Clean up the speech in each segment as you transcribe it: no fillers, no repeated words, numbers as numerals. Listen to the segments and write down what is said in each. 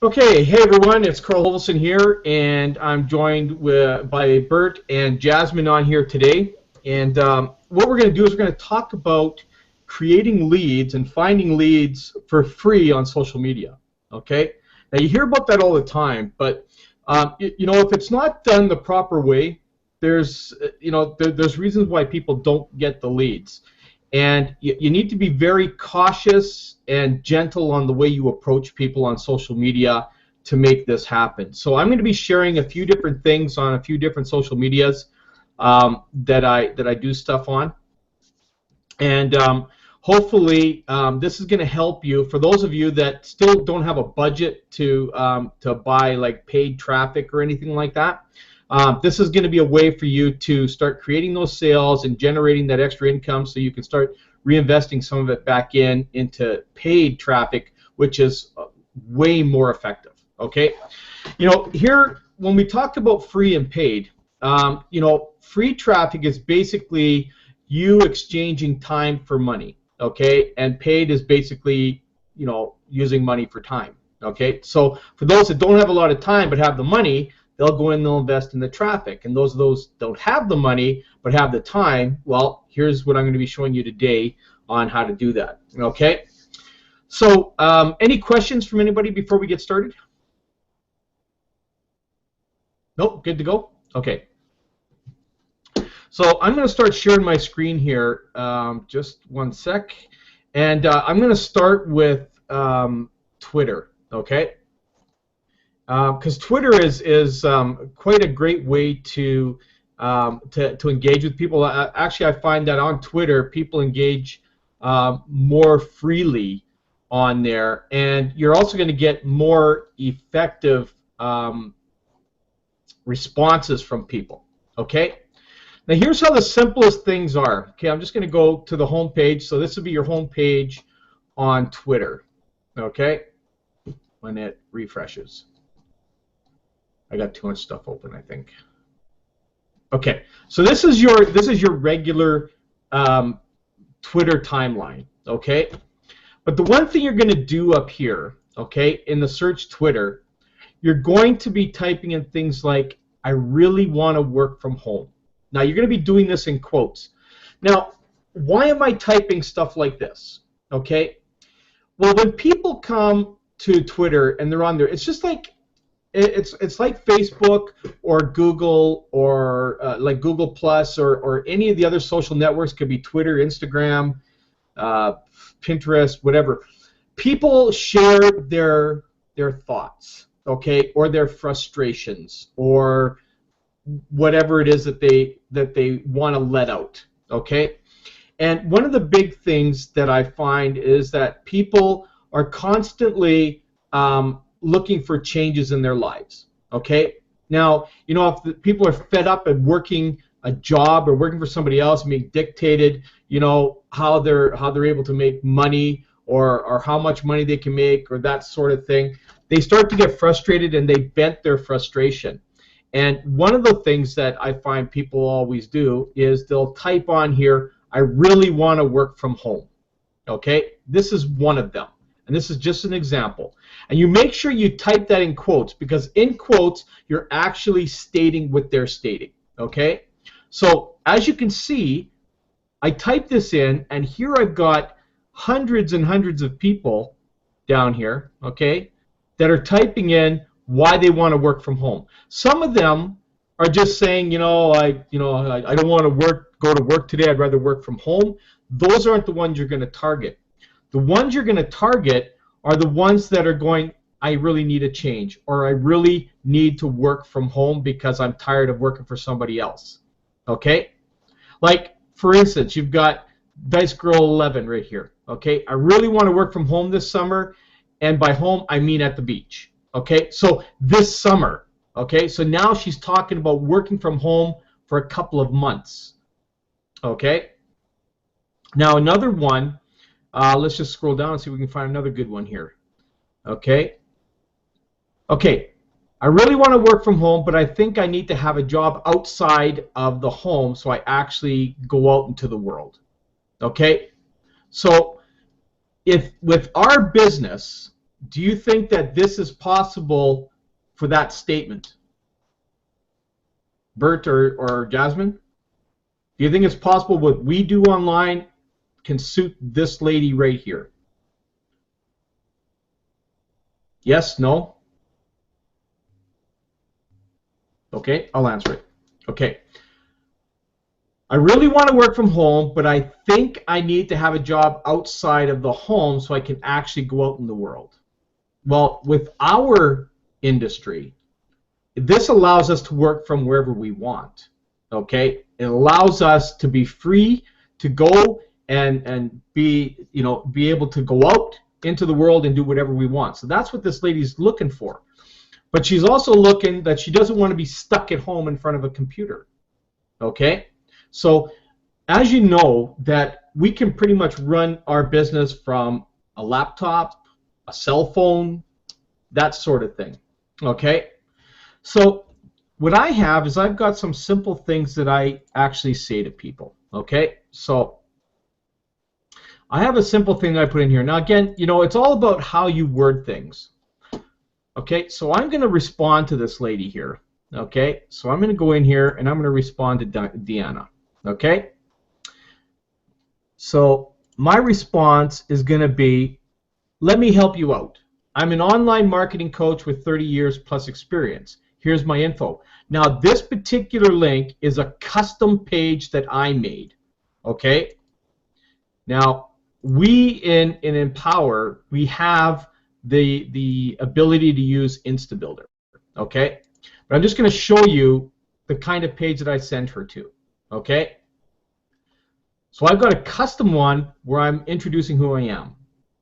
Okay, hey everyone, it's Carl Holson here, and I'm joined by Bert and Jasmine on here today. And what we're going to do is we're going to talk about creating leads and finding leads for free on social media. Okay, now you hear about that all the time, but if it's not done the proper way, there's reasons why people don't get the leads. And you need to be very cautious and gentle on the way you approach people on social media to make this happen. So I'm going to be sharing a few different things on a few different social medias that I do stuff on, and hopefully this is going to help you. For those of you that still don't have a budget to buy like paid traffic or anything like that, this is going to be a way for you to start creating those sales and generating that extra income so you can start reinvesting some of it back into paid traffic, which is way more effective. Okay, here when we talk about free and paid, free traffic is basically you exchanging time for money. Okay, and paid is basically using money for time. Okay, so for those that don't have a lot of time but have the money, they'll go in and they'll invest in the traffic. And those don't have the money but have the time, well, here's what I'm going to be showing you today on how to do that. Okay, so any questions from anybody before we get started? Nope, good to go? Okay. So I'm going to start sharing my screen here. Just one sec. And I'm going to start with Twitter, okay? Because Twitter is quite a great way to engage with people. Actually, I find that on Twitter, people engage more freely on there, and you're also going to get more effective responses from people. Okay. Now here's how the simplest things are. Okay, I'm just going to go to the home page. So this will be your home page on Twitter. Okay, when it refreshes. I got too much stuff open, I think. Okay, so this is your regular Twitter timeline. Okay, but the one thing you're going to do up here, okay, in the search Twitter, you're going to be typing in things like, I really want to work from home. Now, you're going to be doing this in quotes. Now, why am I typing stuff like this? Okay? Well, when people come to Twitter and they're on there, it's just like it's like Facebook or Google or like Google Plus or any of the other social networks. Could be Twitter, Instagram, Pinterest, whatever. People share their thoughts, okay, or their frustrations, or whatever it is that they want to let out, okay? And one of the big things that I find is that people are constantly looking for changes in their lives, okay? Now, if the people are fed up at working a job or working for somebody else and being dictated, how they're able to make money or how much money they can make or that sort of thing, they start to get frustrated and they vent their frustration. And one of the things that I find people always do is they'll type on here, I really want to work from home. Okay? This is one of them. And this is just an example. And you make sure you type that in quotes, because in quotes, you're actually stating what they're stating. Okay? So as you can see, I typed this in, and here I've got hundreds and hundreds of people down here, okay, that are typing in why they want to work from home. Some of them are just saying, I don't want to go to work today. I'd rather work from home. Those aren't the ones you're going to target. The ones you're going to target are the ones that are going, I really need a change, or I really need to work from home because I'm tired of working for somebody else. Okay? Like, for instance, you've got Dice Girl 11 right here. Okay? I really want to work from home this summer, and by home, I mean at the beach. Okay, so this summer, okay, so now she's talking about working from home for a couple of months. Okay, now another one, let's just scroll down and see if we can find another good one here. Okay, I really want to work from home, but I think I need to have a job outside of the home so I actually go out into the world. Okay, so if with our business, do you think that this is possible for that statement? Bert or Jasmine? Do you think it's possible what we do online can suit this lady right here? Yes, no? Okay, I'll answer it. Okay. I really want to work from home, but I think I need to have a job outside of the home so I can actually go out in the world. Well, with our industry, this allows us to work from wherever we want. Okay? It allows us to be free to go and be able to go out into the world and do whatever we want. So that's what this lady's looking for. But she's also looking that she doesn't want to be stuck at home in front of a computer. Okay? So as you know, that we can pretty much run our business from a laptop, a cell phone, that sort of thing. Okay? So what I have is I've got some simple things that I actually say to people. Okay? So I have a simple thing that I put in here. Now again, it's all about how you word things. Okay? So I'm going to respond to this lady here. Okay? So I'm going to go in here and I'm going to respond to Deanna. Okay? So my response is going to be, let me help you out. I'm an online marketing coach with 30 years plus experience. Here's my info. Now this particular link is a custom page that I made. Okay? Now we in Empower, we have the ability to use InstaBuilder. Okay? But I'm just going to show you the kind of page that I sent her to. Okay? So I've got a custom one where I'm introducing who I am.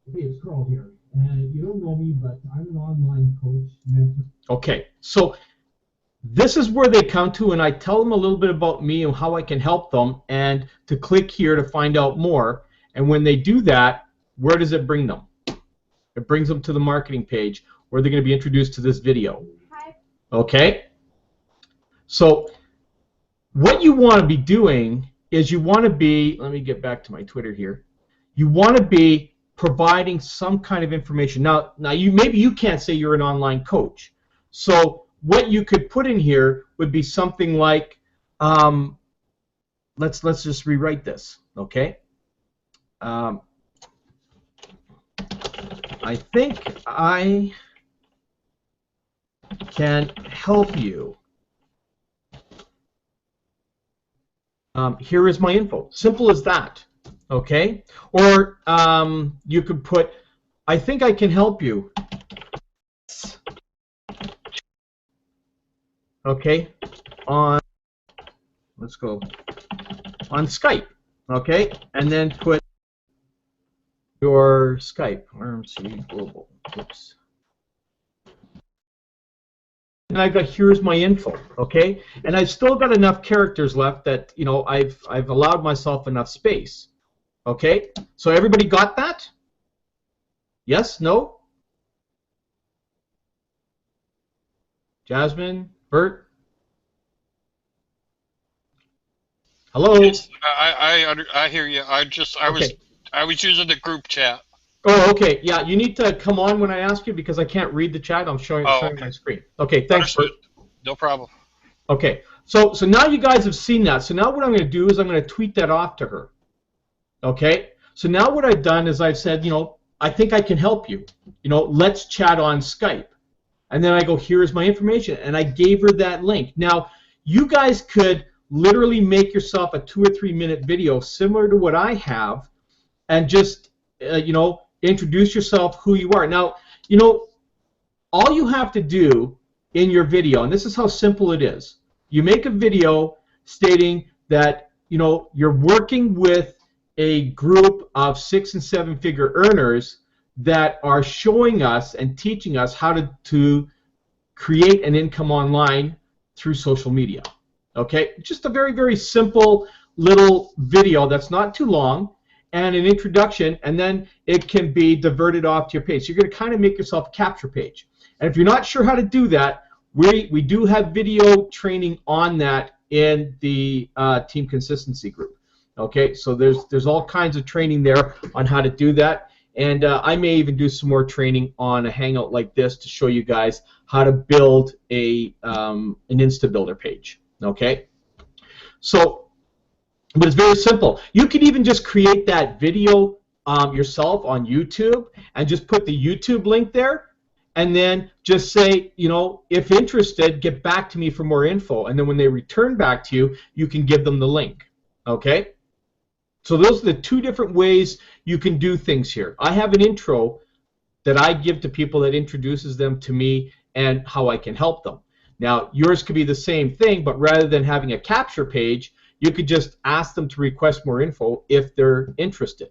Okay, it's Carl here. And you don't know me, but I'm an online coach, mentor. Okay, so this is where they come to, and I tell them a little bit about me and how I can help them, and to click here to find out more. And when they do that, where does it bring them? It brings them to the marketing page where they're going to be introduced to this video. Hi. Okay? So what you want to be doing is you want to be, let me get back to my Twitter here, you want to be providing some kind of information. Now maybe you can't say you're an online coach. So what you could put in here would be something like, let's just rewrite this, okay? I think I can help you. Here is my info. Simple as that. Okay? Or you could put, I think I can help you. Okay? Let's go, on Skype. Okay? And then put your Skype, RMC Global. Oops. And I've got here's my info, okay? And I've still got enough characters left that, I've allowed myself enough space. Okay? So everybody got that? Yes? No? Jasmine? Bert? Hello? Yes, I hear you. I was using the group chat. Oh, okay. Yeah, you need to come on when I ask you because I can't read the chat. I'm showing okay. my screen. Okay, thanks, Bert. No problem. Okay, so now you guys have seen that. So now what I'm going to do is I'm going to tweet that off to her. Okay, so now what I've done is I've said, I think I can help you. Let's chat on Skype. And then I go, here's my information. And I gave her that link. Now, you guys could literally make yourself a 2 or 3 minute video similar to what I have and just, introduce yourself, who you are. Now, all you have to do in your video, and this is how simple it is, you make a video stating that, you're working with a group of 6- and 7-figure earners that are showing us and teaching us how to create an income online through social media. Okay? Just a very, very simple little video that's not too long, and an introduction, and then it can be diverted off to your page. So you're going to kind of make yourself a capture page. And if you're not sure how to do that, we do have video training on that in the Team Consistency group. Okay, so there's all kinds of training there on how to do that. And I may even do some more training on a Hangout like this to show you guys how to build an InstaBuilder page. Okay? So, but it's very simple. You could even just create that video yourself on YouTube and just put the YouTube link there, and then just say, you know, if interested, get back to me for more info. And then when they return back to you, you can give them the link. Okay? So those are the two different ways you can do things here. I have an intro that I give to people that introduces them to me and how I can help them. Now, yours could be the same thing, but rather than having a capture page, you could just ask them to request more info if they're interested.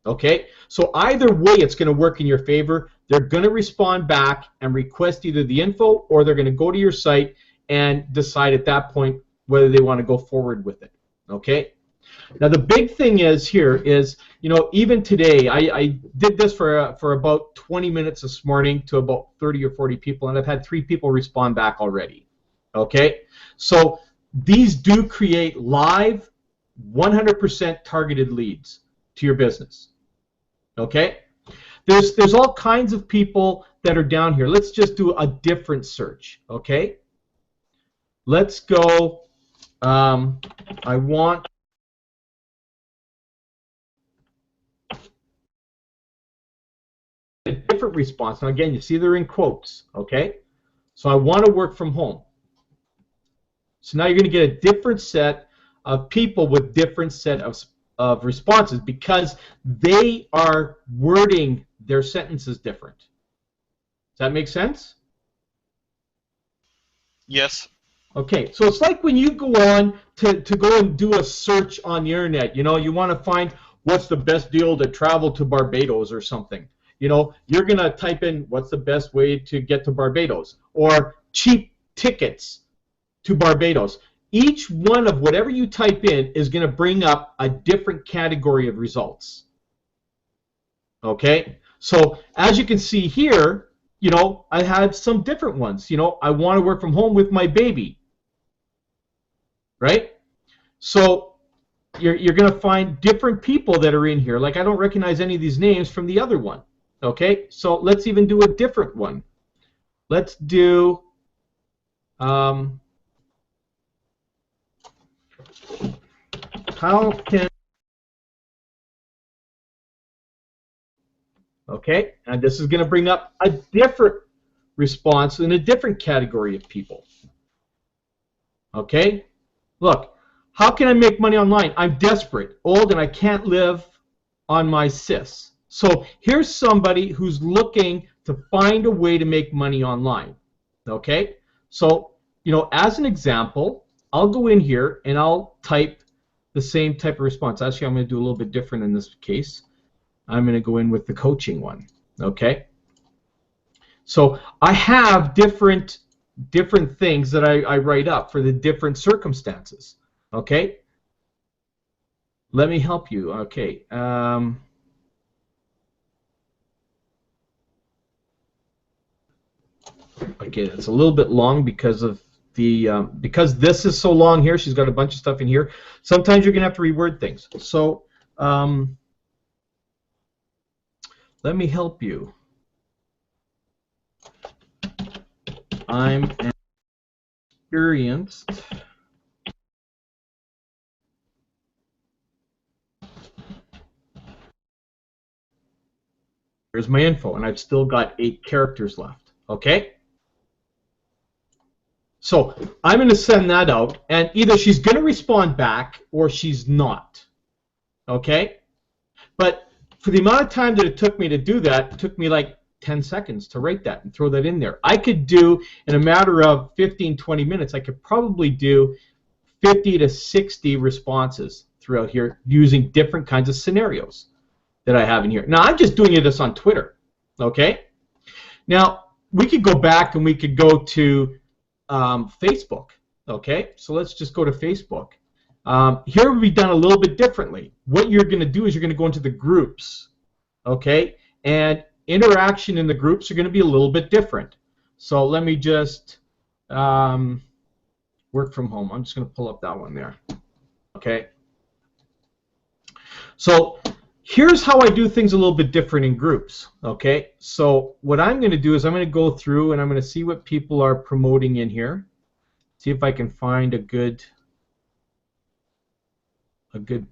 Okay? So either way, it's going to work in your favor. They're going to respond back and request either the info, or they're going to go to your site and decide at that point whether they want to go forward with it. Okay? Now the big thing is here is, you know, even today, I did this for about 20 minutes this morning to about 30 or 40 people, and I've had 3 people respond back already. Okay? So these do create live 100% targeted leads to your business. Okay? There's all kinds of people that are down here. Let's just do a different search. Okay? Let's go. I want a different response. Now again, you see they're in quotes. Okay? So I want to work from home. So now you're going to get a different set of people with different set of responses because they are wording their sentences different. Does that make sense? Yes. Okay, so it's like when you go on to go and do a search on the internet. You know, you want to find what's the best deal to travel to Barbados or something. You know, you're going to type in what's the best way to get to Barbados or cheap tickets to Barbados. Each one of whatever you type in is going to bring up a different category of results. Okay? So as you can see here, you know, I had some different ones. You know, I want to work from home with my baby. Right? So you're going to find different people that are in here. Like I don't recognize any of these names from the other one. Okay? So let's even do a different one. Let's do how can, okay, and this is going to bring up a different response in a different category of people. Okay, look, how can I make money online? I'm desperate, old, and I can't live on my SIS. So here's somebody who's looking to find a way to make money online. Okay, so, you know, as an example, I'll go in here and I'll type the same type of response. Actually, I'm going to do a little bit different in this case. I'm going to go in with the coaching one. Okay. So I have different things that I write up for the different circumstances. Okay. Let me help you. Okay. Okay, that's a little bit long because of because this is so long here. She's got a bunch of stuff in here. Sometimes you're gonna have to reword things. So let me help you. I'm experienced here's my info, and I've still got 8 characters left. Okay. So I'm going to send that out, and either she's going to respond back or she's not. Okay? But for the amount of time that it took me to do that, it took me like 10 seconds to write that and throw that in there. I could do, in a matter of 15, 20 minutes, I could probably do 50 to 60 responses throughout here using different kinds of scenarios that I have in here. Now, I'm just doing this on Twitter. Okay? Now, we could go back and we could go to Facebook. Okay, so let's just go to Facebook. Here we've done a little bit differently. What you're going to do is you're going to go into the groups. Okay, and interaction in the groups are going to be a little bit different. So let me just work from home. I'm just going to pull up that one there. Okay. So Here's how I do things a little bit different in groups, okay? So what I'm going to do is I'm going to go through and I'm going to see what people are promoting in here. See if I can find a good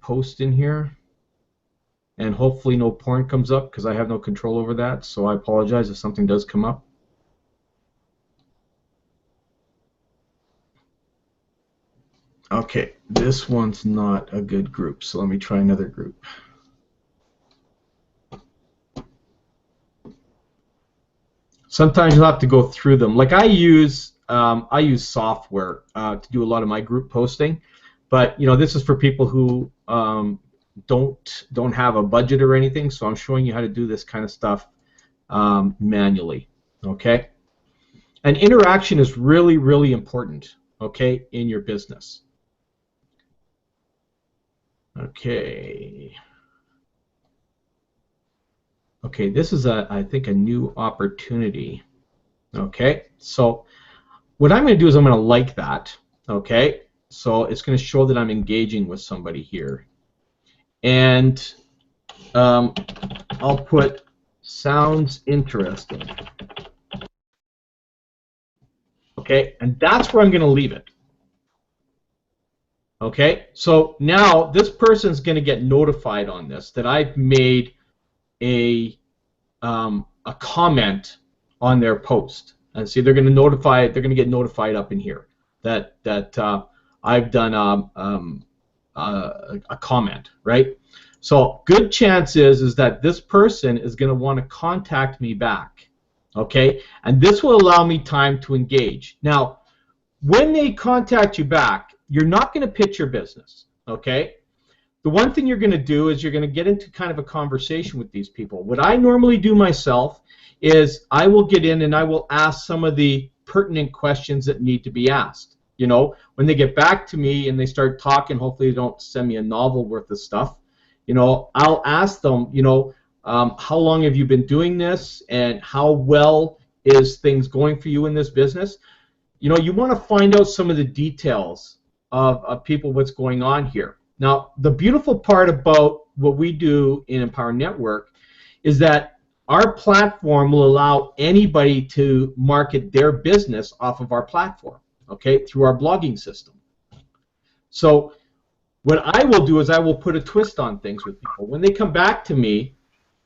post in here. And hopefully no porn comes up because I have no control over that, so I apologize if something does come up. Okay, this one's not a good group, so let me try another group. Sometimes you'll have to go through them. Like I use software to do a lot of my group posting, but this is for people who don't have a budget or anything. So I'm showing you how to do this kind of stuff manually. Okay, and interaction is really, really important. Okay, in your business. Okay. Okay, this is I think a new opportunity. Okay, so what I'm going to do is I'm going to like that. Okay, so it's going to show that I'm engaging with somebody here, and I'll put sounds interesting. Okay, and that's where I'm going to leave it. Okay, so now this person's going to get notified on this that I've made a comment on their post, and see they're going to get notified up in here that I've done a comment, right? So good chance is that this person is going to want to contact me back, okay? And this will allow me time to engage. Now, when they contact you back, you're not going to pitch your business, okay? The one thing you're going to do is you're going to get into kind of a conversation with these people. What I normally do myself is I will get in and I will ask some of the pertinent questions that need to be asked. When they get back to me and they start talking, hopefully they don't send me a novel worth of stuff. I'll ask them, how long have you been doing this, and how well is things going for you in this business? You want to find out some of the details of people, what's going on here. Now, the beautiful part about what we do in Empower Network is that our platform will allow anybody to market their business off of our platform, okay, through our blogging system. So what I will do is I will put a twist on things with people. When they come back to me,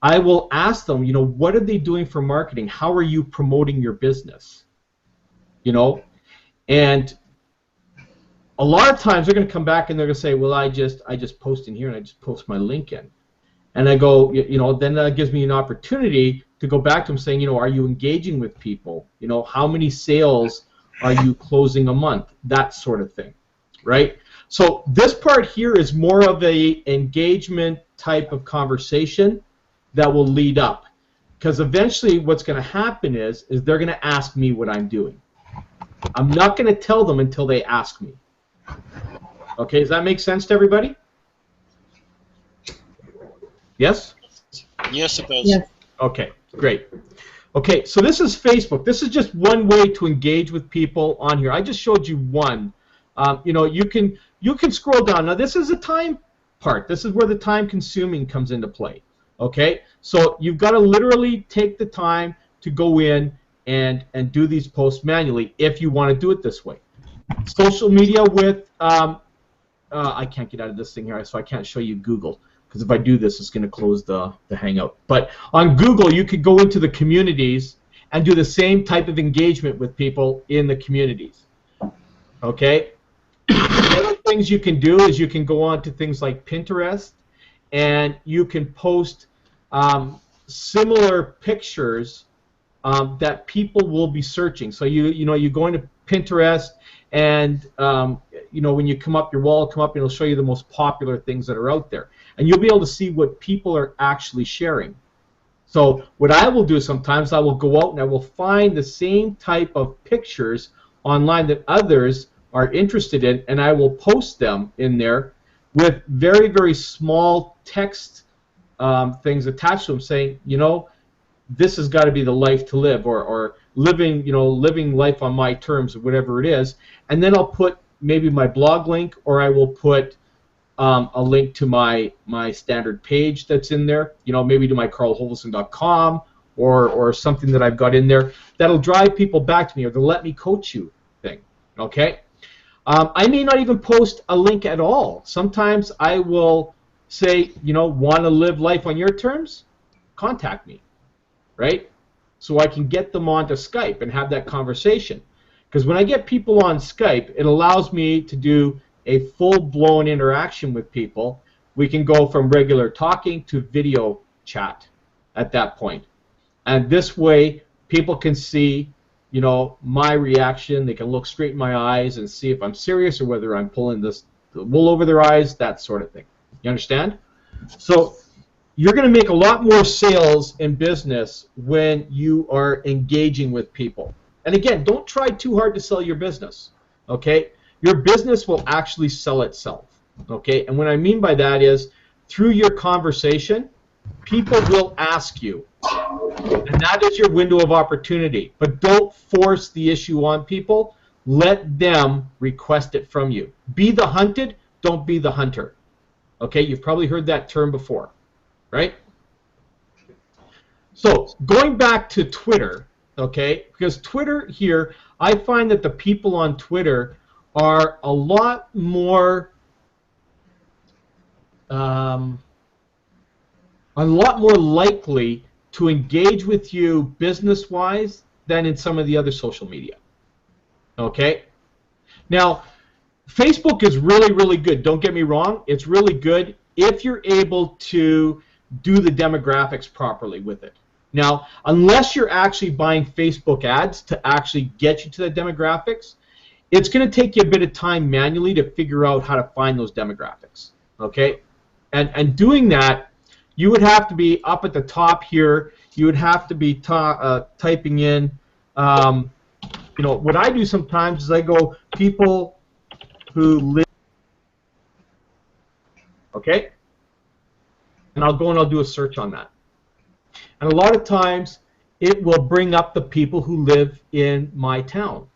I will ask them, what are they doing for marketing? How are you promoting your business? And a lot of times they're going to come back and they're going to say, well, I just post in here and I just post my link in. And I go, then that gives me an opportunity to go back to them saying, are you engaging with people? How many sales are you closing a month? That sort of thing, right? So this part here is more of a engagement type of conversation that will lead up. Because eventually what's going to happen is they're going to ask me what I'm doing. I'm not going to tell them until they ask me. Okay, does that make sense to everybody? Yes? Yes, it does. Yes. Okay, great. Okay, so this is Facebook. This is just one way to engage with people on here. I just showed you one. You can scroll down. Now this is a time part. This is where the time consuming comes into play. Okay, so you've got to literally take the time to go in and do these posts manually if you want to do it this way. Social media with I can't get out of this thing here, so I can't show you Google, because if I do this, it's going to close the Hangout. But on Google, you could go into the communities and do the same type of engagement with people in the communities. Okay? The other things you can do is you can go on to things like Pinterest, and you can post similar pictures that people will be searching. So you go into Pinterest, and when you come up, your wall will come up and it'll show you the most popular things that are out there, and you'll be able to see what people are actually sharing. So what I will do sometimes, I will go out and I will find the same type of pictures online that others are interested in, and I will post them in there with very, very small text things attached to them, saying, this has got to be the life to live, or living life on my terms, or whatever it is. And then I'll put maybe my blog link, or I will put a link to my standard page that's in there. You know, maybe to my carlhovelson.com or something that I've got in there that'll drive people back to me, or the let me coach you thing. Okay. I may not even post a link at all. Sometimes I will say, you know, want to live life on your terms? Contact me, right? So I can get them onto Skype and have that conversation. Because when I get people on Skype, it allows me to do a full-blown interaction with people. We can go from regular talking to video chat at that point. And this way, people can see, you know, my reaction. They can look straight in my eyes and see if I'm serious or whether I'm pulling the wool over their eyes, that sort of thing. You understand? So you're going to make a lot more sales in business when you are engaging with people. And again, don't try too hard to sell your business, okay? Your business will actually sell itself, okay? And what I mean by that is, through your conversation, people will ask you, and that is your window of opportunity. But don't force the issue on people. Let them request it from you. Be the hunted, don't be the hunter. Okay, you've probably heard that term before, right? So going back to Twitter, okay, because Twitter here, I find that the people on Twitter are a lot more likely to engage with you business-wise than in some of the other social media. Okay? Now, Facebook is really, really good. Don't get me wrong. It's really good if you're able to do the demographics properly with it. Now, unless you're actually buying Facebook ads to actually get you to the demographics, it's going to take you a bit of time manually to figure out how to find those demographics. Okay? And doing that, you would have to be up at the top here. You would have to be typing in, you know, what I do sometimes is I go people who live, okay? And I'll go and I'll do a search on that. And a lot of times it will bring up the people who live in my town.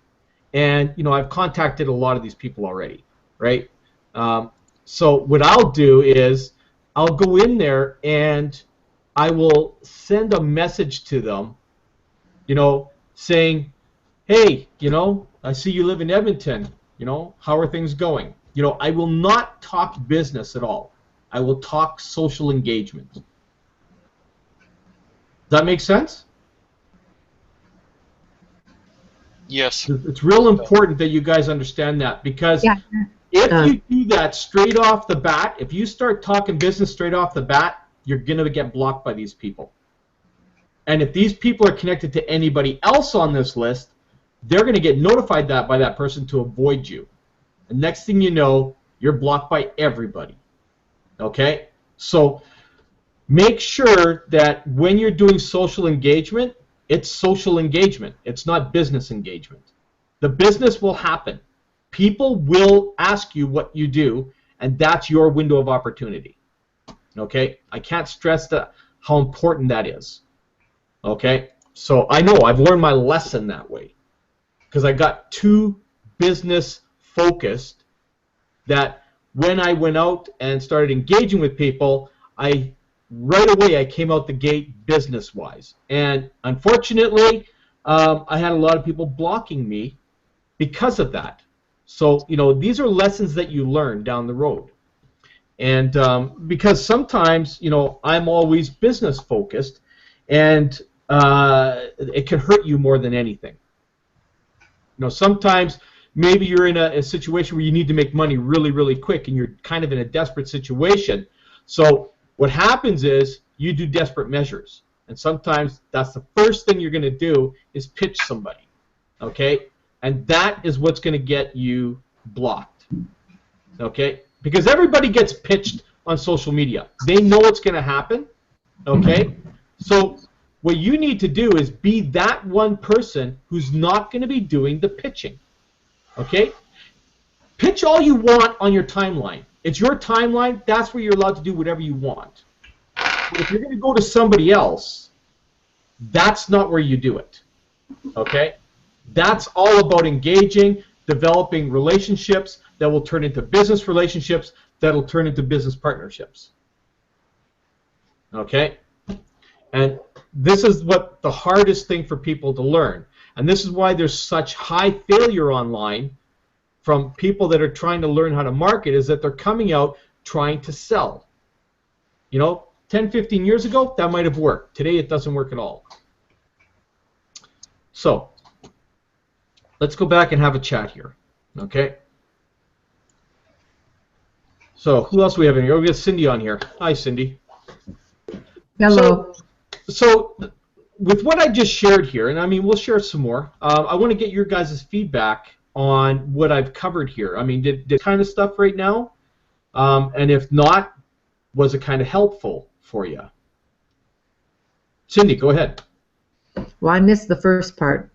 And, you know, I've contacted a lot of these people already, right? So what I'll do is I'll go in there and I will send a message to them, you know, saying, hey, you know, I see you live in Edmonton. You know, how are things going? You know, I will not talk business at all. I will talk social engagement. Does that make sense? Yes. It's real important that you guys understand that, because if you do that straight off the bat, if you start talking business straight off the bat, you're going to get blocked by these people. And if these people are connected to anybody else on this list, they're going to get notified that by that person to avoid you. And next thing you know, you're blocked by everybody. Okay? So make sure that when you're doing social engagement, it's social engagement. It's not business engagement. The business will happen. People will ask you what you do, and that's your window of opportunity. Okay? I can't stress how important that is. Okay? So I know I've learned my lesson that way, because I got too business focused that when I went out and started engaging with people, right away I came out the gate business-wise. And unfortunately, I had a lot of people blocking me because of that. So, you know, these are lessons that you learn down the road. And because sometimes, you know, I'm always business-focused, and it can hurt you more than anything. You know, sometimes maybe you're in a situation where you need to make money really, really quick, and you're kind of in a desperate situation. So what happens is you do desperate measures, and sometimes that's the first thing you're going to do is pitch somebody, okay? And that is what's going to get you blocked, okay? Because everybody gets pitched on social media. They know what's going to happen, okay? So what you need to do is be that one person who's not going to be doing the pitching, okay? Pitch all you want on your timeline. It's your timeline. That's where you're allowed to do whatever you want. But if you're going to go to somebody else, that's not where you do it, okay? That's all about engaging, developing relationships that will turn into business relationships that'll turn into business partnerships. Okay? And this is what the hardest thing for people to learn. And this is why there's such high failure online from people that are trying to learn how to market, is that they're coming out trying to sell. You know, 10, 15 years ago, that might have worked. Today, it doesn't work at all. So, let's go back and have a chat here. Okay? So, who else do we have in here? We got Cindy on here. Hi, Cindy. Hello. So, with what I just shared here, and I mean, we'll share some more, I want to get your guys' feedback on what I've covered here. I mean, did kind of stuff right now? And if not, was it kind of helpful for you? Cindy, go ahead. Well, I missed the first part,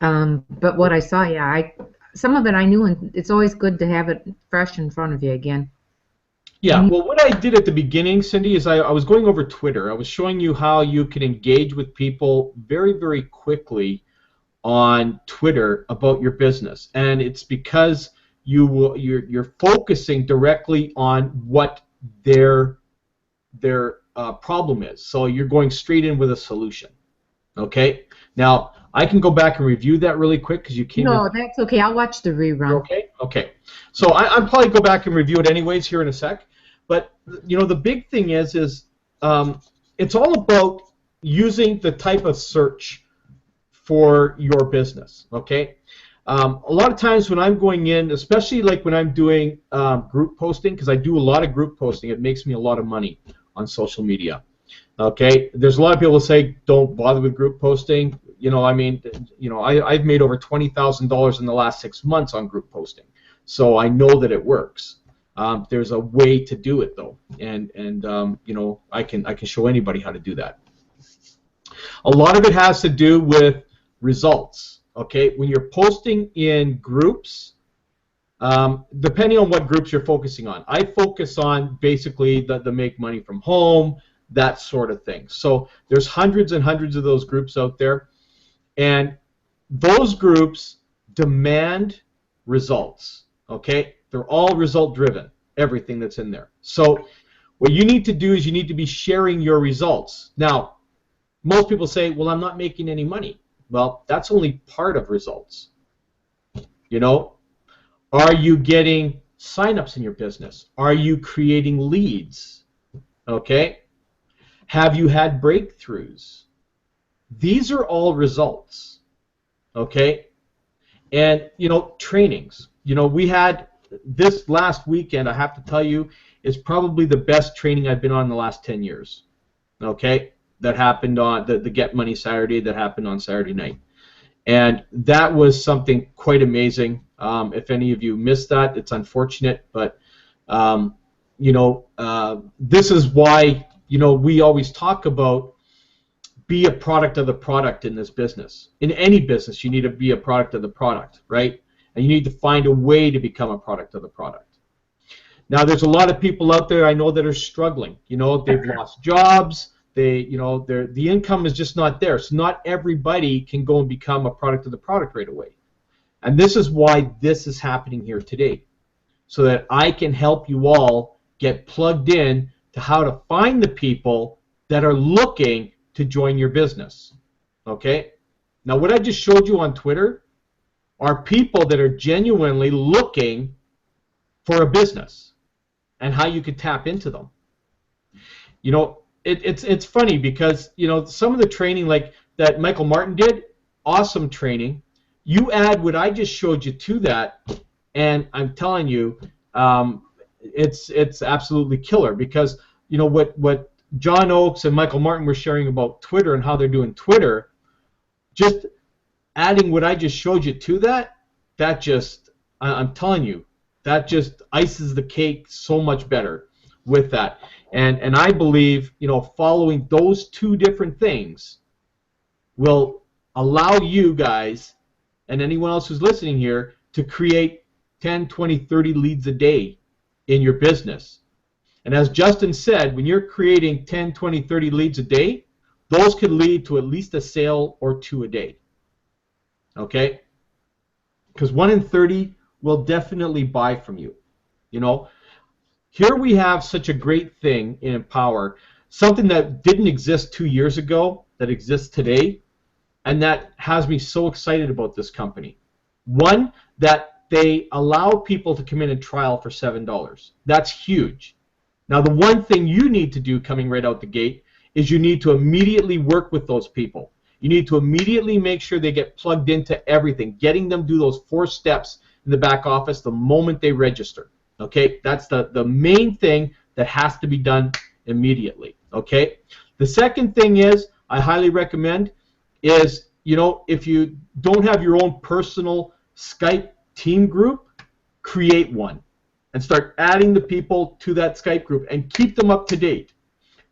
but what I saw, yeah, some of it I knew, and it's always good to have it fresh in front of you again. Yeah, well, what I did at the beginning, Cindy, is I was going over Twitter. I was showing you how you can engage with people very, very quickly on Twitter about your business, and it's because you're focusing directly on what their problem is. So you're going straight in with a solution. Okay. Now I can go back and review that really quick because you came. No, that's okay. I'll watch the rerun. Okay. Okay. So I'll probably go back and review it anyways here in a sec. But you know, the big thing is it's all about using the type of search for your business. Okay. A lot of times when I'm going in, especially like when I'm doing group posting, because I do a lot of group posting, it makes me a lot of money on social media. Okay, there's a lot of people who say don't bother with group posting. You know, I mean, you know, I've made over $20,000 in the last 6 months on group posting, so I know that it works. There's a way to do it though, and you know, I can show anybody how to do that. A lot of it has to do with results. Okay, when you're posting in groups, depending on what groups you're focusing on, I focus on basically the make money from home, that sort of thing. So there's hundreds and hundreds of those groups out there, and those groups demand results. Okay, they're all result driven, everything that's in there. So what you need to do is you need to be sharing your results. Now, most people say, well, I'm not making any money. Well, that's only part of results. You know, are you getting signups in your business? Are you creating leads? Okay? Have you had breakthroughs? These are all results. Okay? And, you know, trainings. You know, we had this last weekend, I have to tell you, is probably the best training I've been on in the last 10 years. Okay? That happened on the Get Money Saturday that happened on Saturday night. And that was something quite amazing. If any of you missed that, it's unfortunate, but you know, this is why, you know, we always talk about be a product of the product in this business. In any business, you need to be a product of the product, right? And you need to find a way to become a product of the product. Now, there's a lot of people out there I know that are struggling. You know, they've lost jobs. You know, the income is just not there. So not everybody can go and become a product of the product right away. And this is why this is happening here today, so that I can help you all get plugged in to how to find the people that are looking to join your business. Okay? Now, what I just showed you on Twitter are people that are genuinely looking for a business and how you could tap into them. You know, it's funny because, you know, some of the training like that Michael Martin did, awesome training. You add what I just showed you to that, and I'm telling you, it's absolutely killer because, you know, what John Oakes and Michael Martin were sharing about Twitter and how they're doing Twitter, just adding what I just showed you to that just, I'm telling you, that just ices the cake so much better with that. And I believe, you know, following those two different things will allow you guys and anyone else who's listening here to create 10, 20, 30 leads a day in your business. And as Justin said, when you're creating 10, 20, 30 leads a day, those could lead to at least a sale or two a day. Okay? Because 1 in 30 will definitely buy from you. You know, Here we have such a great thing in Empower, something that didn't exist 2 years ago that exists today, and that has me so excited about this company. One, that they allow people to come in and trial for $7. That's huge. Now, the one thing you need to do coming right out the gate is you need to immediately work with those people. You need to immediately make sure they get plugged into everything, getting them do those 4 steps in the back office the moment they register. Okay, that's the main thing that has to be done immediately. Okay, the second thing is I highly recommend is, you know, if you don't have your own personal Skype team group, create one and start adding the people to that Skype group and keep them up to date.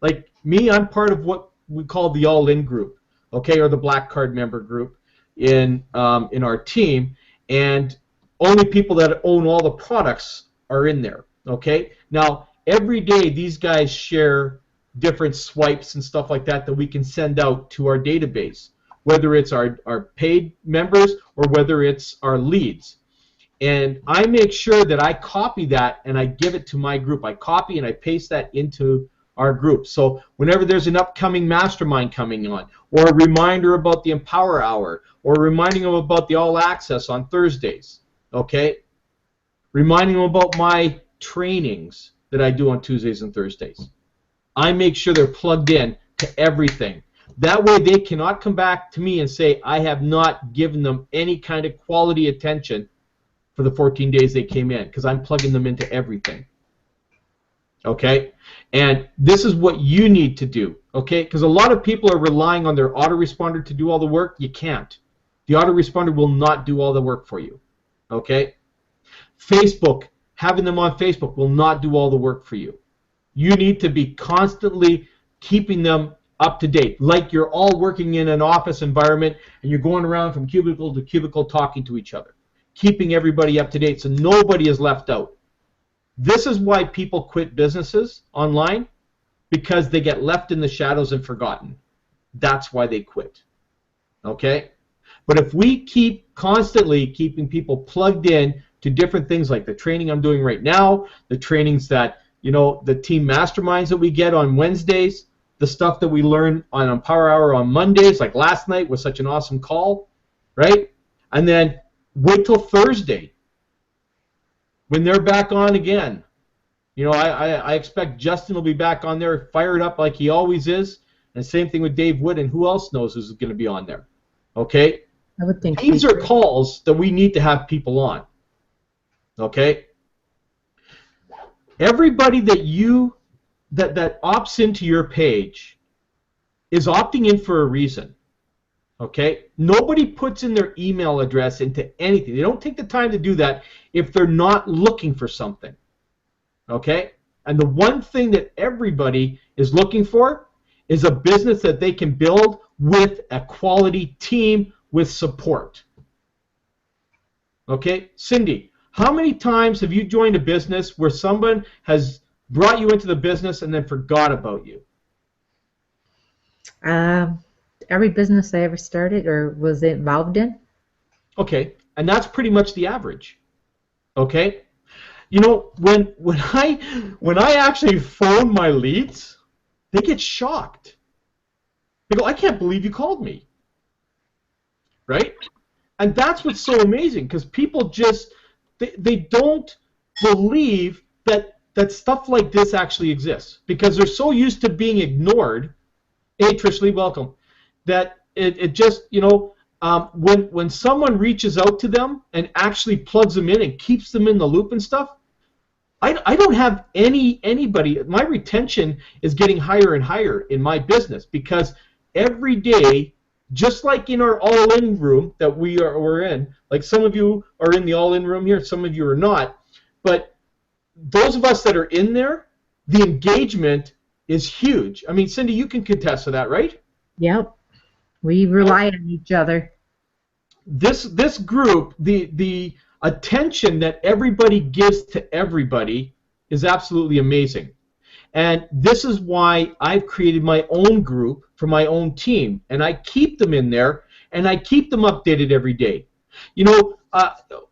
Like me, I'm part of what we call the All-In group, okay, or the Black Card member group in our team, and only people that own all the products are in there, okay? Now, every day these guys share different swipes and stuff like that that we can send out to our database, whether it's our paid members or whether it's our leads. And I make sure that I copy that and I give it to my group. I copy and I paste that into our group. So whenever there's an upcoming mastermind coming on, or a reminder about the Empower Hour, or reminding them about the All Access on Thursdays, okay? Reminding them about my trainings that I do on Tuesdays and Thursdays. I make sure they're plugged in to everything. That way they cannot come back to me and say I have not given them any kind of quality attention for the 14 days they came in, because I'm plugging them into everything. Okay? And this is what you need to do, okay? Because a lot of people are relying on their autoresponder to do all the work. You can't. The autoresponder will not do all the work for you, okay? Facebook, having them on Facebook will not do all the work for you. You need to be constantly keeping them up to date, like you're all working in an office environment and you're going around from cubicle to cubicle talking to each other, keeping everybody up to date so nobody is left out. This is why people quit businesses online, because they get left in the shadows and forgotten. That's why they quit, okay? But if we keep constantly keeping people plugged in to different things like the training I'm doing right now, the trainings that, you know, the team masterminds that we get on Wednesdays, the stuff that we learn on Empower Hour on Mondays, like last night was such an awesome call, right? And then wait till Thursday when they're back on again. You know, I expect Justin will be back on there fired up like he always is, and same thing with Dave Wood, and who else knows who's going to be on there, okay? I would think these are calls that we need to have people on, okay? Everybody that that opts into your page is opting in for a reason, okay? Nobody puts in their email address into anything. They don't take the time to do that if they're not looking for something, okay? And the one thing that everybody is looking for is a business that they can build with a quality team with support, okay? Cindy, how many times have you joined a business where someone has brought you into the business and then forgot about you? Every business I ever started or was involved in. Okay, and that's pretty much the average. Okay, you know, when I actually phone my leads, they get shocked. They go, "I can't believe you called me." Right? And that's what's so amazing, because people just they don't believe that stuff like this actually exists, because they're so used to being ignored. Hey, Trish Lee, welcome. That it just, you know, when someone reaches out to them and actually plugs them in and keeps them in the loop and stuff, I don't have anybody. My retention is getting higher and higher in my business, because every day, just like in our all-in room that we're in, like some of you are in the all-in room here, some of you are not, but those of us that are in there, the engagement is huge. I mean, Cindy, you can contest to that, right? Yep. We rely on each other. This group, the attention that everybody gives to everybody is absolutely amazing. And this is why I've created my own group for my own team, and I keep them in there, and I keep them updated every day. You know,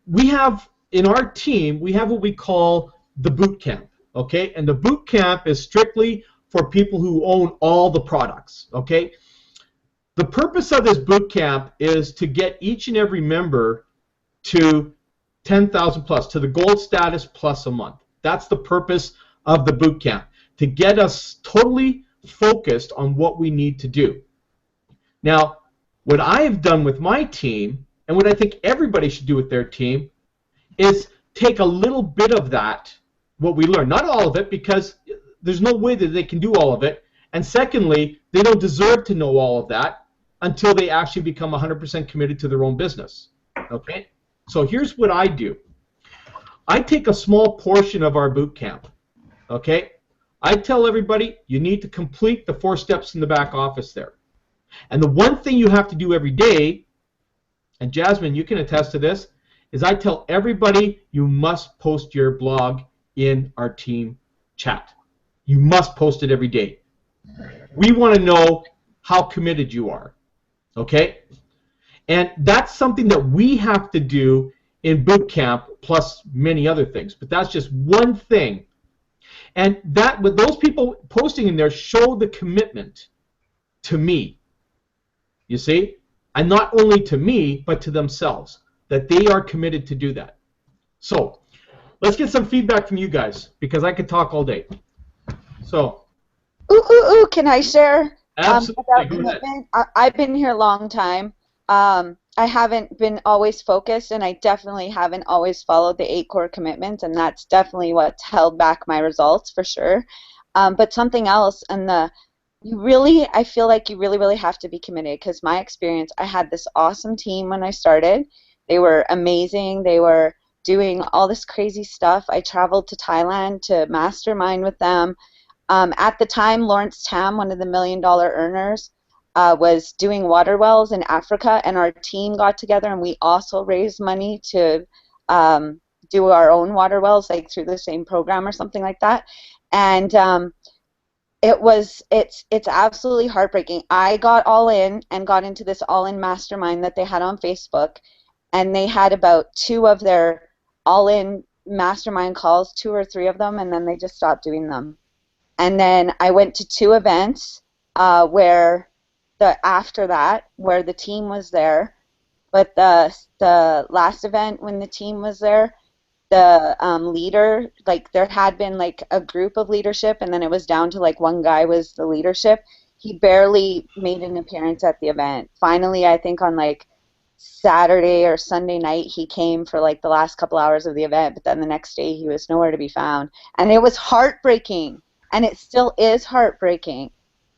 we have, in our team, we have what we call the boot camp, okay? And the boot camp is strictly for people who own all the products, okay? The purpose of this boot camp is to get each and every member to 10,000 plus, to the gold status plus a month. That's the purpose of the boot camp, to get us totally focused on what we need to do. Now, what I have done with my team, and what I think everybody should do with their team, is take a little bit of that, what we learn, not all of it, because there's no way that they can do all of it, and secondly, they don't deserve to know all of that until they actually become 100% committed to their own business, okay? So here's what I do. I take a small portion of our boot camp, okay? I tell everybody, you need to complete the 4 steps in the back office there. And the one thing you have to do every day, and Jasmine, you can attest to this, is I tell everybody you must post your blog in our team chat. You must post it every day. We want to know how committed you are, okay? And that's something that we have to do in boot camp, plus many other things. But that's just one thing. And that, with those people posting in there, show the commitment to me. You see? And not only to me, but to themselves, that they are committed to do that. So, let's get some feedback from you guys, because I could talk all day. So. Ooh, can I share? Absolutely. About commitment? I've been here a long time. I haven't been always focused, and I definitely haven't always followed the 8 core commitments, and that's definitely what's held back my results for sure. But something else, and I feel like you really have to be committed, because my experience, I had this awesome team when I started. They were amazing. They were doing all this crazy stuff. I traveled to Thailand to mastermind with them. At the time, Lawrence Tam, one of the $1 million earners, was doing water wells in Africa, and our team got together, and we also raised money to do our own water wells, like through the same program or something like that. And it's absolutely heartbreaking. I got all in and got into this all-in mastermind that they had on Facebook, and they had about 2 of their all-in mastermind calls, 2 or 3 of them, and then they just stopped doing them. And then I went to 2 events after that where the team was there, but the last event when the team was there, the leader, like there had been like a group of leadership, and then it was down to like one guy was the leadership. He barely made an appearance at the event. Finally, I think on like Saturday or Sunday night, he came for like the last couple hours of the event, but then the next day he was nowhere to be found. And it was heartbreaking, and it still is heartbreaking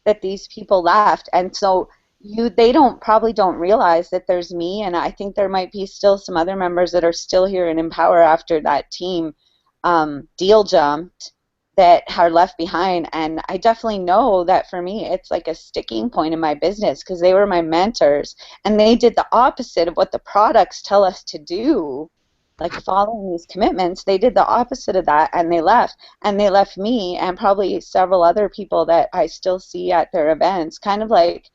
that these people left. And so they probably don't realize that there's me, and I think there might be still some other members that are still here in Empower after that team deal jumped that are left behind. And I definitely know that for me it's like a sticking point in my business, because they were my mentors and they did the opposite of what the products tell us to do, like following these commitments. They did the opposite of that, and they left me and probably several other people that I still see at their events kind of like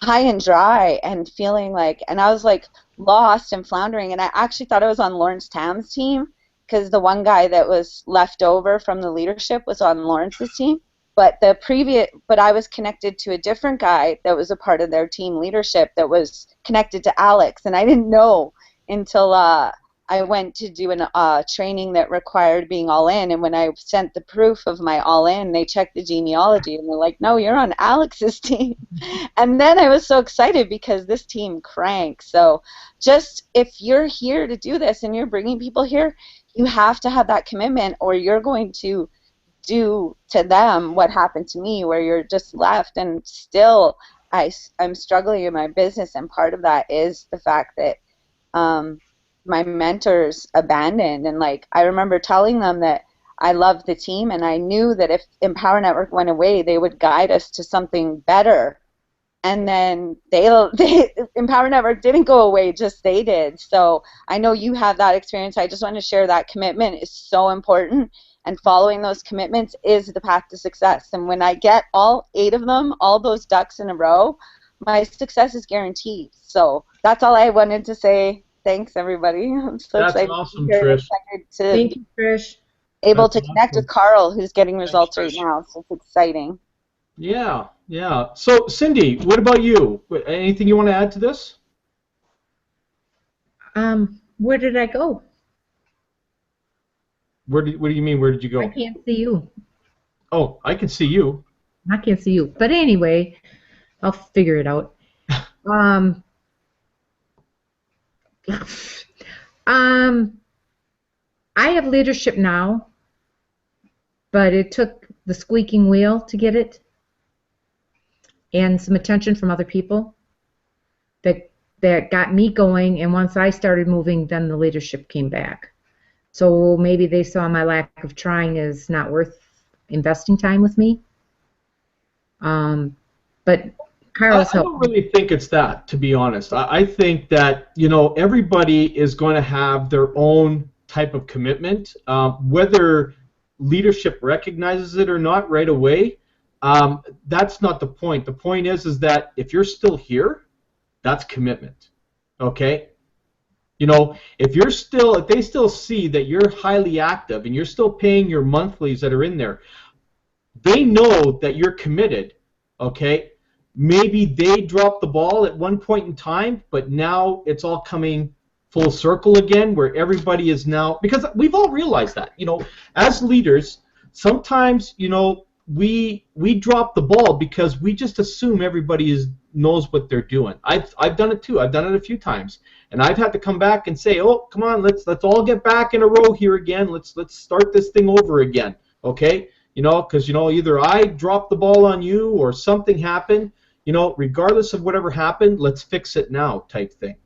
high and dry and feeling like, and I was like lost and floundering. And I actually thought I was on Lawrence Tam's team, because the one guy that was left over from the leadership was on Lawrence's team. But I was connected to a different guy that was a part of their team leadership that was connected to Alex, and I didn't know until I went to do a training that required being all in, and when I sent the proof of my all in, they checked the genealogy, and they're like, no, you're on Alex's team. And then I was so excited because this team cranks. So just if you're here to do this and you're bringing people here, you have to have that commitment, or you're going to do to them what happened to me, where you're just left. And still I'm struggling in my business, and part of that is the fact that my mentors abandoned. And like I remember telling them that I loved the team, and I knew that if Empower Network went away, they would guide us to something better. And then Empower Network didn't go away, just they did. So I know you have that experience. I just want to share that commitment is so important, and following those commitments is the path to success. And when I get all 8 of them, all those ducks in a row, my success is guaranteed. So that's all I wanted to say. Thanks, everybody. I'm so That's excited. awesome, Trish. Thank you, Trish. able That's to connect awesome. with Carl, who's getting results right now. So it's exciting. Yeah, yeah. So, Cindy, what about you? Anything you want to add to this? Where did I go? What do you mean? Where did you I go? can't see you. Oh, I can see you. I can't see you. But anyway, I'll figure it out. Um, um, I have leadership now, but it took the squeaking wheel to get it and some attention from other people that got me going. And once I started moving, then the leadership came back. So maybe they saw my lack of trying as not worth investing time with me. But Carl's I don't really think it's that, to be honest. I think that, you know, everybody is going to have their own type of commitment. Whether leadership recognizes it or not right away, that's not the point. The point is that if you're still here, that's commitment. Okay? You know, if they still see that you're highly active and you're still paying your monthlies that are in there, they know that you're committed. Okay? Maybe they dropped the ball at one point in time, but now it's all coming full circle again, where everybody is now, because we've all realized that, you know, as leaders, sometimes, you know, we drop the ball because we just assume everybody knows what they're doing. I've done it too. I've done it a few times, and I've had to come back and say, oh, come on, let's all get back in a row here again. Let's start this thing over again, okay? You know, because, you know, either I dropped the ball on you or something happened. You know, regardless of whatever happened, let's fix it now, type thing.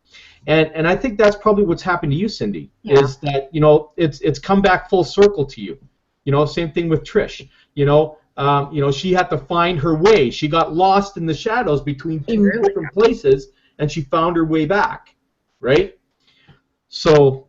And I think that's probably what's happened to you, Cindy, is that, you know, it's come back full circle to you. You know, same thing with Trish. You know, she had to find her way. She got lost in the shadows between two different places, and she found her way back, right? So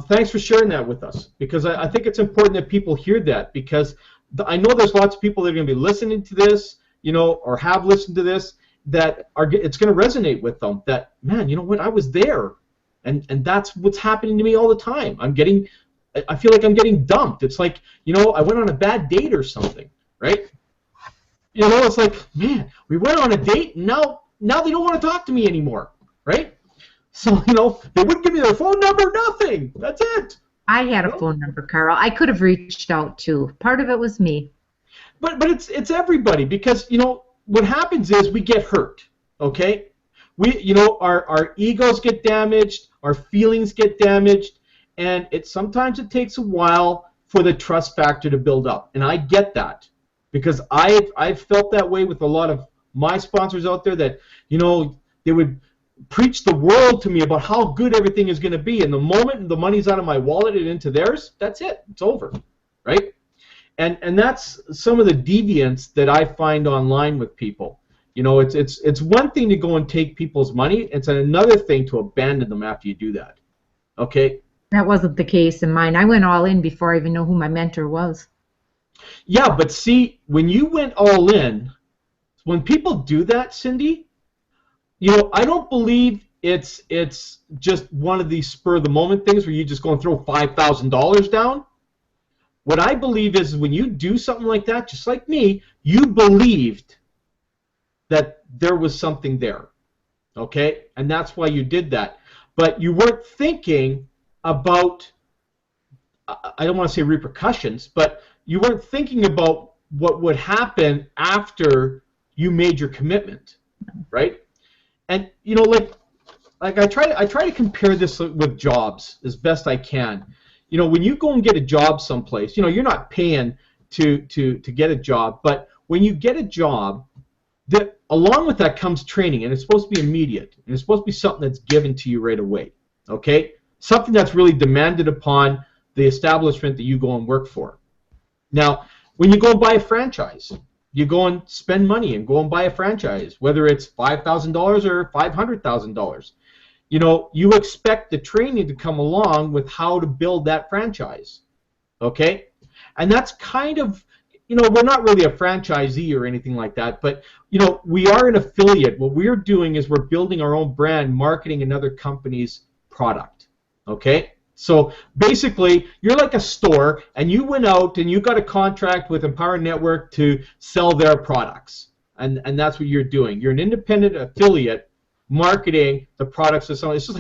thanks for sharing that with us, because I think it's important that people hear that, because I know there's lots of people that are going to be listening to this, you know, or have listened to this, that it's going to resonate with them, that, man, you know what, I was there, and that's what's happening to me all the time. I feel like I'm getting dumped. It's like, you know, I went on a bad date or something, right? You know, it's like, man, we went on a date, and now they don't want to talk to me anymore, right? So, you know, they wouldn't give me their phone number, nothing. That's it. I had a phone number, Carl. I could have reached out too. Part of it was me. But it's everybody, because, you know, what happens is we get hurt, okay? You know, our egos get damaged, our feelings get damaged, and sometimes it takes a while for the trust factor to build up. And I get that, because I've felt that way with a lot of my sponsors out there, that, you know, they would preach the world to me about how good everything is going to be, and the moment the money's out of my wallet and into theirs, that's it. It's over, right? And that's some of the deviance that I find online with people. You know, it's one thing to go and take people's money. It's another thing to abandon them after you do that. Okay? That wasn't the case in mine. I went all in before I even knew who my mentor was. Yeah, but see, when you went all in, when people do that, Cindy, you know, I don't believe it's just one of these spur of the moment things where you just go and throw $5,000 down. What I believe is when you do something like that, just like me, you believed that there was something there, okay? And that's why you did that. But you weren't thinking about, I don't want to say repercussions, but you weren't thinking about what would happen after you made your commitment, right? And, you know, like I try to compare this with jobs as best I can. You know, when you go and get a job someplace, you know, you're not paying to get a job, but when you get a job, along with that comes training, and it's supposed to be immediate, and it's supposed to be something that's given to you right away, okay? Something that's really demanded upon the establishment that you go and work for. Now, when you go and buy a franchise, you go and spend money and go and buy a franchise, whether it's $5,000 or $500,000. You know, you expect the training to come along with how to build that franchise, okay? And that's kind of, you know, we're not really a franchisee or anything like that, but, you know, we are an affiliate. What we're doing is we're building our own brand, marketing another company's product, okay? So basically, you're like a store, and you went out and you got a contract with Empower Network to sell their products, and that's what you're doing. You're an independent affiliate marketing the products of someone. It's just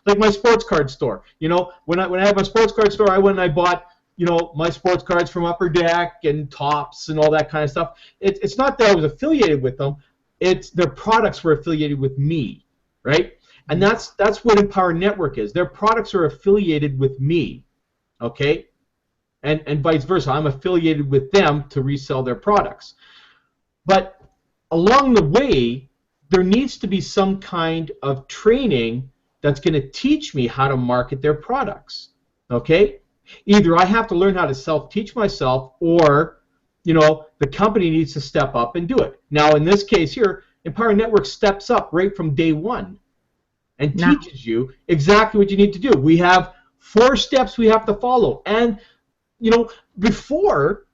like my sports card store. You know, when I have a sports card store, I went and I bought, you know, my sports cards from Upper Deck and Topps and all that kind of stuff. It's not that I was affiliated with them. It's their products were affiliated with me, right? And that's what Empower Network is. Their products are affiliated with me, okay? And vice versa. I'm affiliated with them to resell their products. But along the way, there needs to be some kind of training that's going to teach me how to market their products, okay? Either I have to learn how to self-teach myself, or, you know, the company needs to step up and do it. Now, in this case here, Empower Network steps up right from day one and teaches you exactly what you need to do. We have 4 steps we have to follow. And, you know, before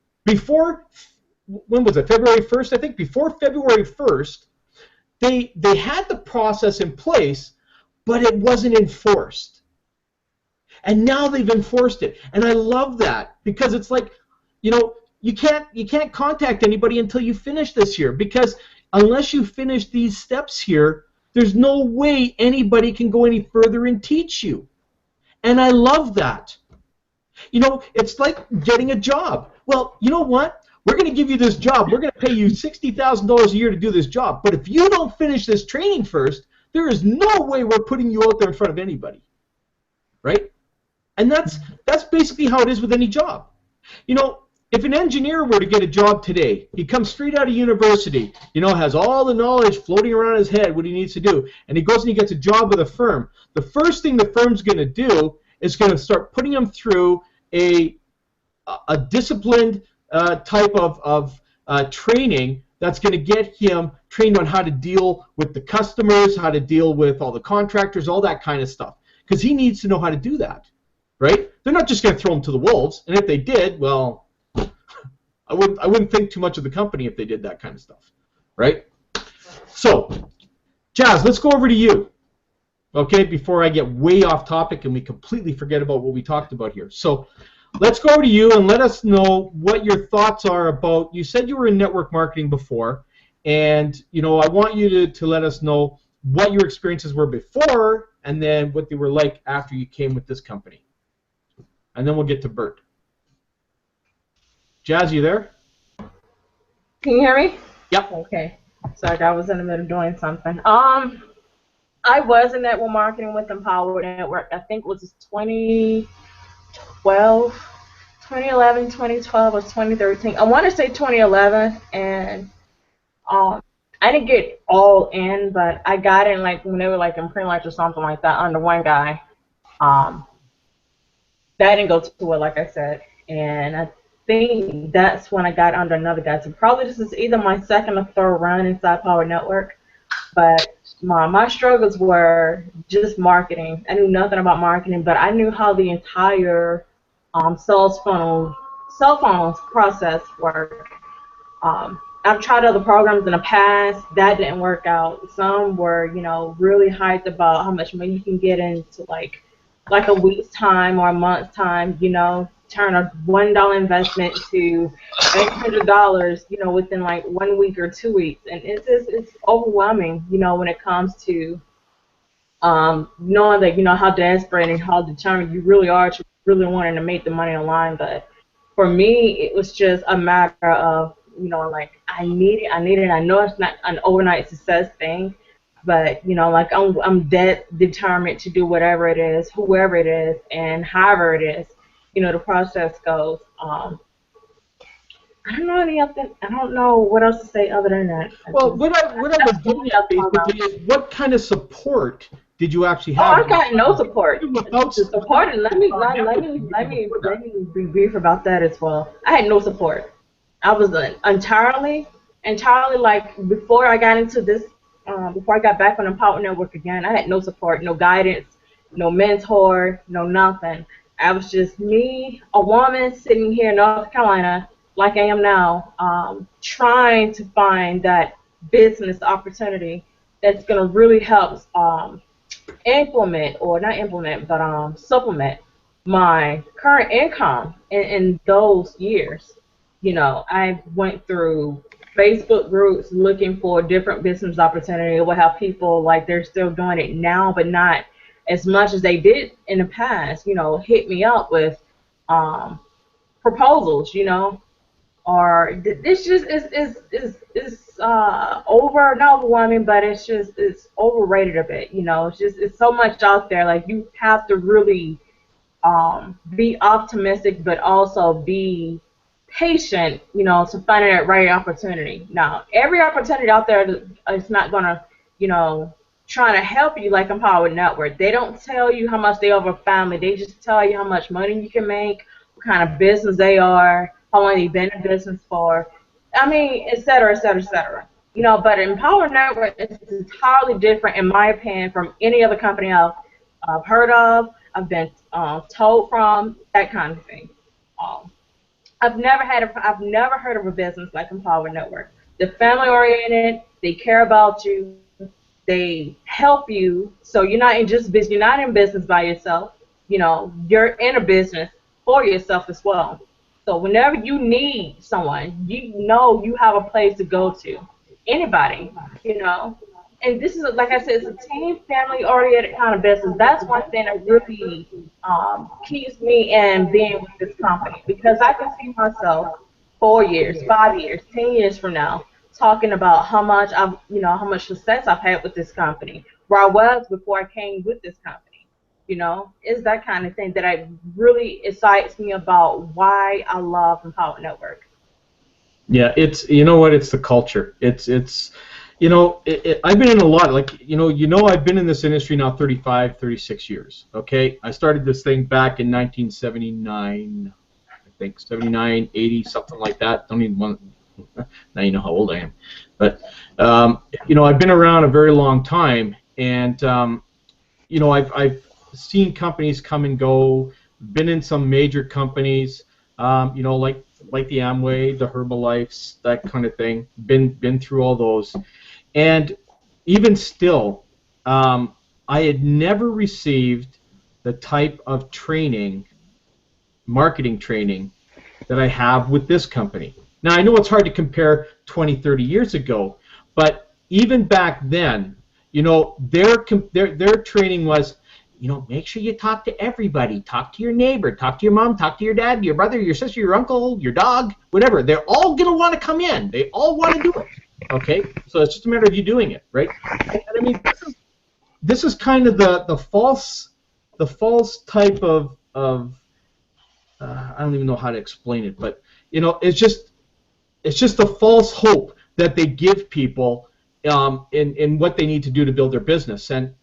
when was it, February 1st, I think? Before February 1st, they had the process in place, but it wasn't enforced. And now they've enforced it. And I love that, because it's like, you know, you can't contact anybody until you finish this here, because unless you finish these steps here, there's no way anybody can go any further and teach you. And I love that. You know, it's like getting a job. Well, you know what? We're going to give you this job. We're going to pay you $60,000 a year to do this job. But if you don't finish this training first, there is no way we're putting you out there in front of anybody. Right? And that's basically how it is with any job. You know, if an engineer were to get a job today, he comes straight out of university, you know, has all the knowledge floating around his head, what he needs to do, and he goes and he gets a job with a firm. The first thing the firm's going to do is going to start putting him through a disciplined type of training that's going to get him trained on how to deal with the customers, how to deal with all the contractors, all that kind of stuff, because he needs to know how to do that, right? They're not just going to throw him to the wolves, and if they did, well, I wouldn't think too much of the company if they did that kind of stuff, right? So, Jazz, let's go over to you, okay, before I get way off topic and we completely forget about what we talked about here. So, let's go over to you and let us know what your thoughts are about, you said you were in network marketing before, and, you know, I want you to let us know what your experiences were before and then what they were like after you came with this company. And then we'll get to Bert. Jazz, you there? Can you hear me? Yep. Okay. Sorry, I was in the middle of doing something. I was in network marketing with Empower Network. I think it was 2012, 2011, 2012, or 2013. I want to say 2011, and I didn't get all in, but I got in like when they were like in pre-launch or something like that under one guy. That didn't go too well, like I said, and I think that's when I got under another guy. So probably this is either my second or third run inside Power Network. But my struggles were just marketing. I knew nothing about marketing, but I knew how the entire cell phone process worked. I've tried other programs in the past. That didn't work out. Some were, you know, really hyped about how much money you can get into like a week's time or a month's time, you know, turn a $1 investment to $800, you know, within like 1 week or 2 weeks. And it's overwhelming, you know, when it comes to knowing that, you know, how desperate and how determined you really are to really wanting to make the money online. But for me, it was just a matter of, you know, like I need it. I know it's not an overnight success thing, but, you know, like I'm dead determined to do whatever it is, whoever it is, and however it is, you know, the process goes. I don't know any other. I don't know what else to say other than that. Well, what I was getting at basically is what kind of support did you actually have? Oh, I got no support. The support, and let me be brief about that as well. I had no support. I was entirely like before I got into this, before I got back on Empower Network again. I had no support, no guidance, no mentor, no nothing. I was just me, a woman sitting here in North Carolina, like I am now, trying to find that business opportunity that's going to really help supplement my current income in those years. You know, I went through Facebook groups looking for different business opportunity. It will have people like they're still doing it now, but not as much as they did in the past. You know, hit me up with um, proposals. You know, or this just is over not overwhelming, but it's overrated a bit. You know, it's so much out there. Like you have to really be optimistic, but also be patient, you know, to find that right opportunity. Now, every opportunity out there is not going to, you know, trying to help you like Empower Network. They don't tell you how much they offer family. They just tell you how much money you can make, what kind of business they are, how long they've been in business for. I mean, et cetera, et cetera, et cetera. You know, but Empower Network is entirely different, in my opinion, from any other company I've heard of, I've been told from, that kind of thing. Um, I've never heard of a business like Empower Network. They're family oriented. They care about you. They help you. So you're not in just business. You're not in business by yourself. You know, you're in a business for yourself as well. So whenever you need someone, you know you have a place to go to. Anybody, you know. And this is, like I said, it's a team, family-oriented kind of business. That's one thing that really keeps me in being with this company, because I can see myself 4 years, 5 years, 10 years from now talking about how much how much success I've had with this company, where I was before I came with this company. You know, it's that kind of thing that really excites me about why I love Empower Network. Yeah, it's, you know what, it's the culture. It's you know, I've been in a lot, like, I've been in this industry now 35, 36 years, okay? I started this thing back in 1979, I think, 79, 80, something like that. Don't even want, now you know how old I am. But, I've been around a very long time, and, I've seen companies come and go, been in some major companies, like the Amway, the Herbalifes, that kind of thing. Been through all those, and even still, I had never received the type of training, marketing training, that I have with this company. Now, I know it's hard to compare 20, 30 years ago, but even back then, their training was, make sure you talk to everybody. Talk to your neighbor, talk to your mom, talk to your dad, your brother, your sister, your uncle, your dog, whatever. They're all going to want to come in. They all want to do it. Okay? So it's just a matter of you doing it, right? And I mean, this is kind of the false type of I don't even know how to explain it, but it's just a false hope that they give people in what they need to do to build their business. And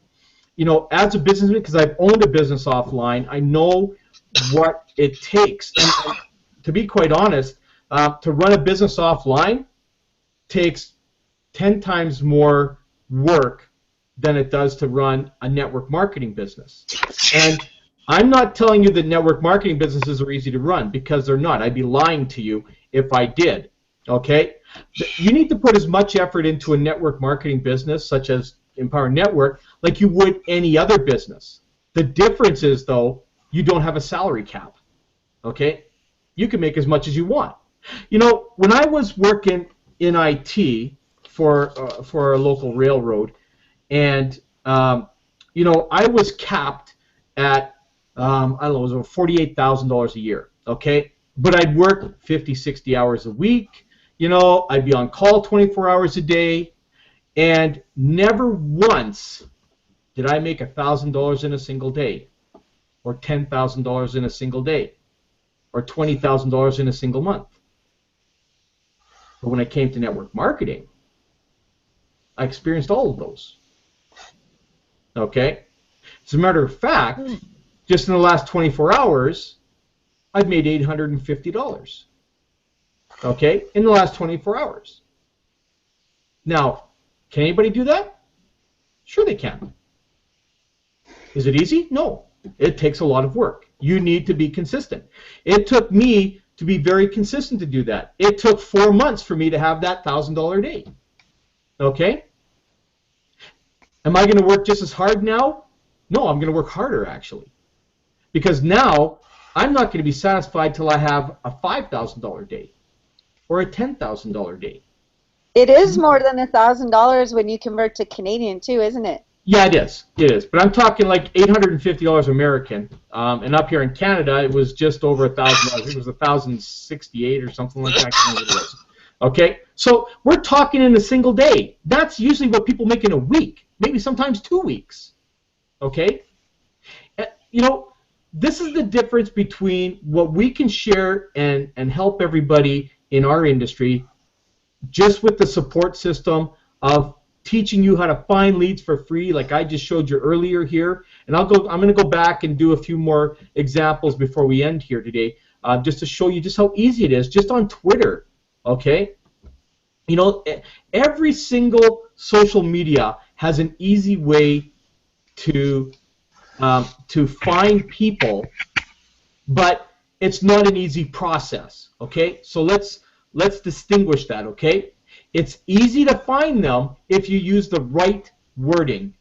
as a businessman, because I've owned a business offline, I know what it takes. And to be quite honest, to run a business offline takes 10 times more work than it does to run a network marketing business. And I'm not telling you that network marketing businesses are easy to run, because they're not. I'd be lying to you if I did. Okay? You need to put as much effort into a network marketing business, such as Empower Network, like you would any other business. The difference is, though, you don't have a salary cap. Okay? You can make as much as you want. When I was working in IT for a local railroad, and I was capped at I don't know, it was over $48,000 a year. Okay, but I'd work 50, 60 hours a week. I'd be on call 24 hours a day, and never once did I make $1,000 in a single day, or $10,000 in a single day, or $20,000 in a single month. But when I came to network marketing, I experienced all of those. Okay? As a matter of fact, just in the last 24 hours, I've made $850. Okay? In the last 24 hours. Now, can anybody do that? Sure they can. Is it easy? No. It takes a lot of work. You need to be consistent. It took me to be very consistent to do that. It took 4 months for me to have that $1,000 a day. Okay? Am I going to work just as hard now? No, I'm going to work harder, actually. Because now I'm not going to be satisfied till I have a $5,000 day or a $10,000 day. It is more than $1,000 when you convert to Canadian too, isn't it? Yeah, it is. It is. But I'm talking like $850 American. And up here in Canada, it was just over $1,000. It was 1,068 or something like that. I can't remember what it was. Okay? So we're talking in a single day. That's usually what people make in a week, maybe sometimes 2 weeks. Okay? You know, this is the difference between what we can share and help everybody in our industry just with the support system of teaching you how to find leads for free, like I just showed you earlier here. And I'm going to go back and do a few more examples before we end here today, just to show you just how easy it is, just on Twitter. Okay, you know, every single social media has an easy way to find people, but it's not an easy process. Okay, so let's distinguish that. Okay. It's easy to find them if you use the right wording,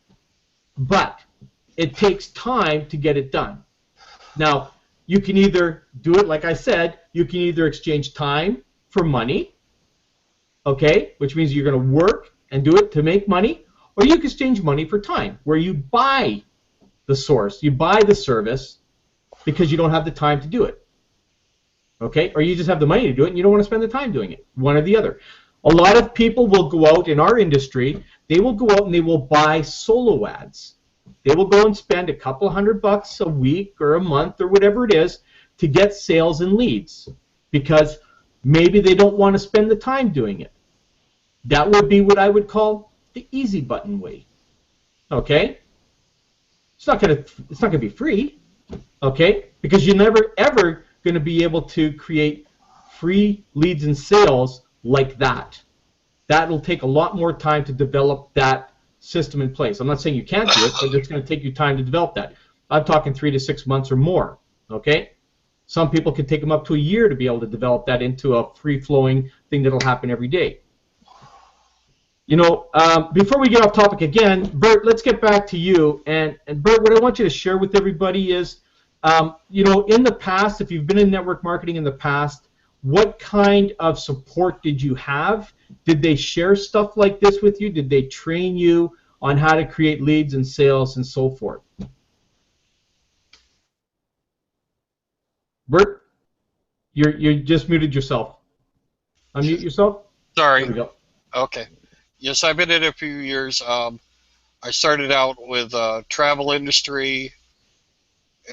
but it takes time to get it done. Now, you can either do it, like I said, you can either exchange time for money, okay, which means you're going to work and do it to make money, or you can exchange money for time, where you buy the source, you buy the service because you don't have the time to do it, okay, or you just have the money to do it and you don't want to spend the time doing it, one or the other. A lot of people will go out in our industry, they will go out and they will buy solo ads. They will go and spend a couple $100 a week or a month or whatever it is to get sales and leads because maybe they don't want to spend the time doing it. That would be what I would call the easy button way. Okay? It's not going to be free. Okay? Because you're never ever going to be able to create free leads and sales like that. That'll take a lot more time to develop that system in place. I'm not saying you can't do it, but it's going to take you time to develop that. I'm talking 3 to 6 months or more. Okay? Some people can take them up to a year to be able to develop that into a free-flowing thing that'll happen every day. You know, before we get off topic again, Bert, let's get back to you. And Bert, what I want you to share with everybody is, you know, in the past, if you've been in network marketing in the past, what kind of support did you have? Did they share stuff like this with you? Did they train you on how to create leads and sales and so forth? Bert, you just muted yourself. Unmute yourself. Sorry. There we go. Okay. Yes, I've been in it a few years. I started out with travel industry,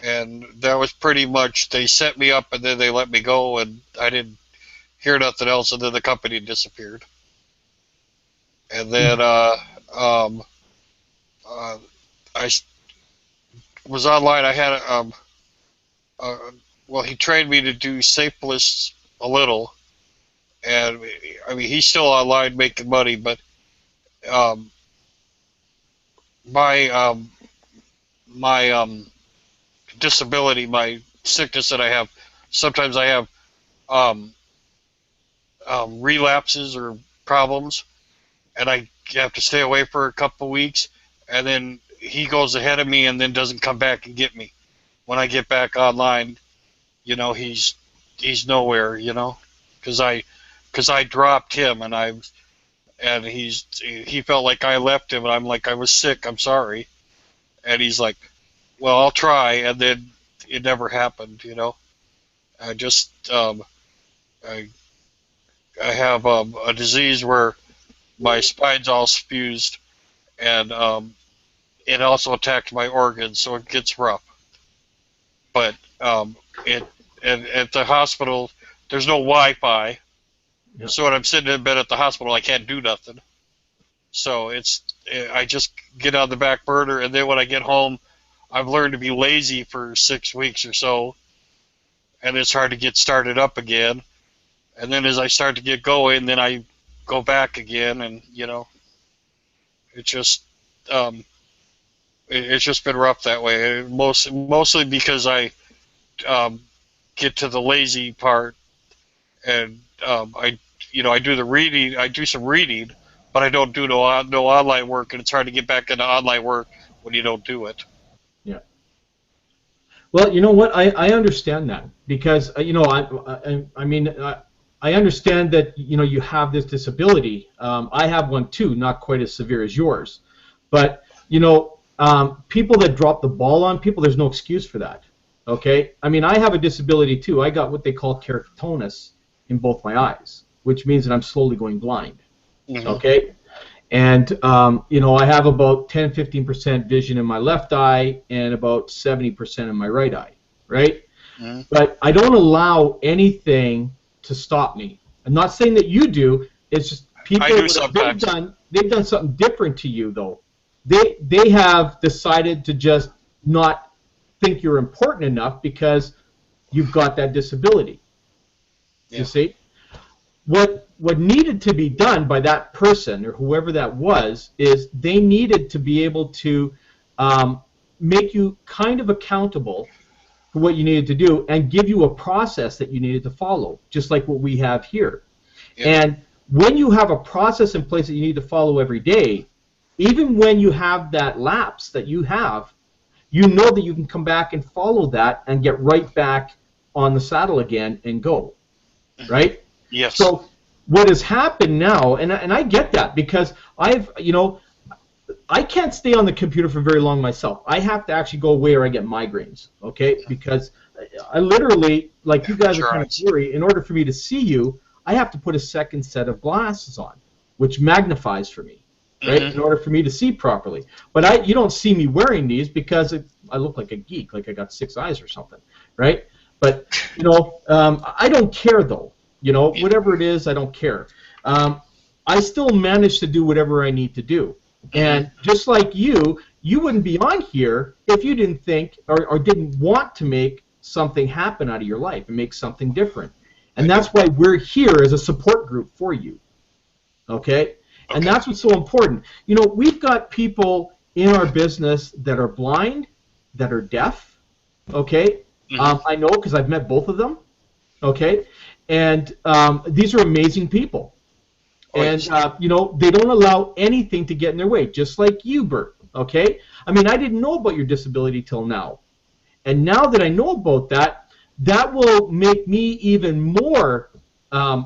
and that was pretty much, they set me up and then they let me go, and I didn't hear nothing else, and then the company disappeared. And then I was online. I had well, he trained me to do Safeless a little, and I mean, he's still online making money, but my disability, my sickness that I have, sometimes I have relapses or problems, and I have to stay away for a couple weeks, and then he goes ahead of me and then doesn't come back and get me. When I get back online, you know, he's nowhere, you know, because I dropped him, and he felt like I left him, and I'm like, I was sick, I'm sorry, and he's like, well, I'll try, and then it never happened, you know. I just I have a disease where my spine's all fused, and it also attacked my organs, so it gets rough. But at the hospital, there's no Wi-Fi, Yep. so when I'm sitting in bed at the hospital, I can't do nothing. So I just get on the back burner, and then when I get home, I've learned to be lazy for 6 weeks or so, and it's hard to get started up again. And then as I start to get going, then I go back again, and you know, it's just been rough that way. Mostly because I get to the lazy part, and I do the reading. I do some reading, but I don't do no online work, and it's hard to get back into online work when you don't do it. Well, you know what? I understand that because you know I mean I understand that you know you have this disability. I have one too, not quite as severe as yours, but you know people that drop the ball on people, there's no excuse for that. Okay, I mean I have a disability too. I got what they call keratoconus in both my eyes, which means that I'm slowly going blind. Mhm. Okay. And you know, I have about 10-15% vision in my left eye and about 70% in my right eye, right? Mhm. But I don't allow anything to stop me. I'm not saying that you do. It's just people. I do what sometimes. they've done something different to you, though. They have decided to just not think you're important enough because you've got that disability. Yeah. You see? What needed to be done by that person or whoever that was is they needed to be able to make you kind of accountable for what you needed to do and give you a process that you needed to follow, just like what we have here. Yeah. And when you have a process in place that you need to follow every day, even when you have that lapse that you have, you know that you can come back and follow that and get right back on the saddle again and go, right? Yes. So what has happened now, and I get that because you know, I can't stay on the computer for very long myself. I have to actually go away or I get migraines, okay? Because I literally, like you guys are kind of Insurance. blurry, in order for me to see you, I have to put a second set of glasses on, which magnifies for me, right? Mhm. In order for me to see properly. But you don't see me wearing these because I look like a geek, like I got 6 eyes or something, right? But, you know, I don't care though. You know, whatever it is, I don't care. I still manage to do whatever I need to do. And just like you wouldn't be on here if you didn't think or didn't want to make something happen out of your life and make something different. And that's why we're here as a support group for you. Okay? And Okay. that's what's so important. You know, we've got people in our business that are blind, that are deaf. Okay? Mhm. I know because I've met both of them. Okay? And these are amazing people. Oh, And, yes. you know, they don't allow anything to get in their way, just like you, Bert, okay? I mean, I didn't know about your disability till now. And now that I know about that, that will make me even more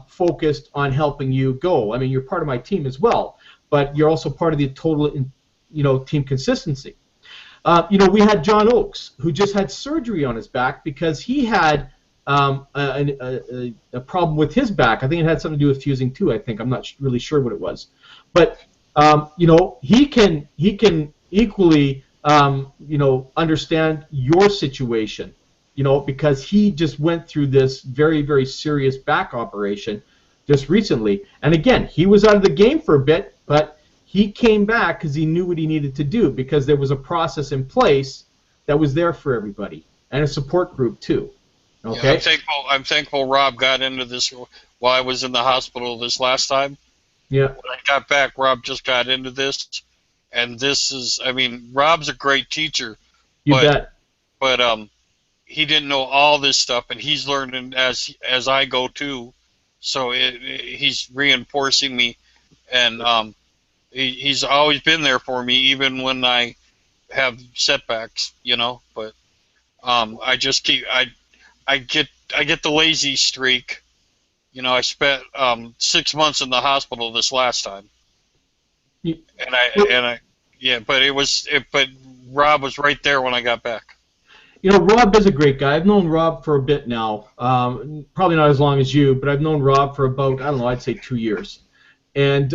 focused on helping you go. I mean, you're part of my team as well, but you're also part of the total, you know, team consistency. You know, we had John Oakes, who just had surgery on his back because he had a problem with his back. I think it had something to do with fusing too. I think I'm not really sure what it was, but you know, he can equally you know, understand your situation. You know, because he just went through this very serious back operation just recently, and again, he was out of the game for a bit, but he came back because he knew what he needed to do because there was a process in place that was there for everybody and a support group too. Yeah, Okay. I'm thankful Rob got into this while I was in the hospital this last time. Yeah. When I got back, Rob just got into this, and this is, I mean, Rob's a great teacher, You but bet. but he didn't know all this stuff, and he's learning as I go too. So he's reinforcing me, and he's always been there for me, even when I have setbacks, you know. But I just keep I get the lazy streak. You know, I spent 6 months in the hospital this last time, You, and I yeah, but Rob was right there when I got back. you know, Rob is a great guy. I've known Rob for a bit now. Probably not as long as you, but I've known Rob for about, I don't know, I'd say 2 years. And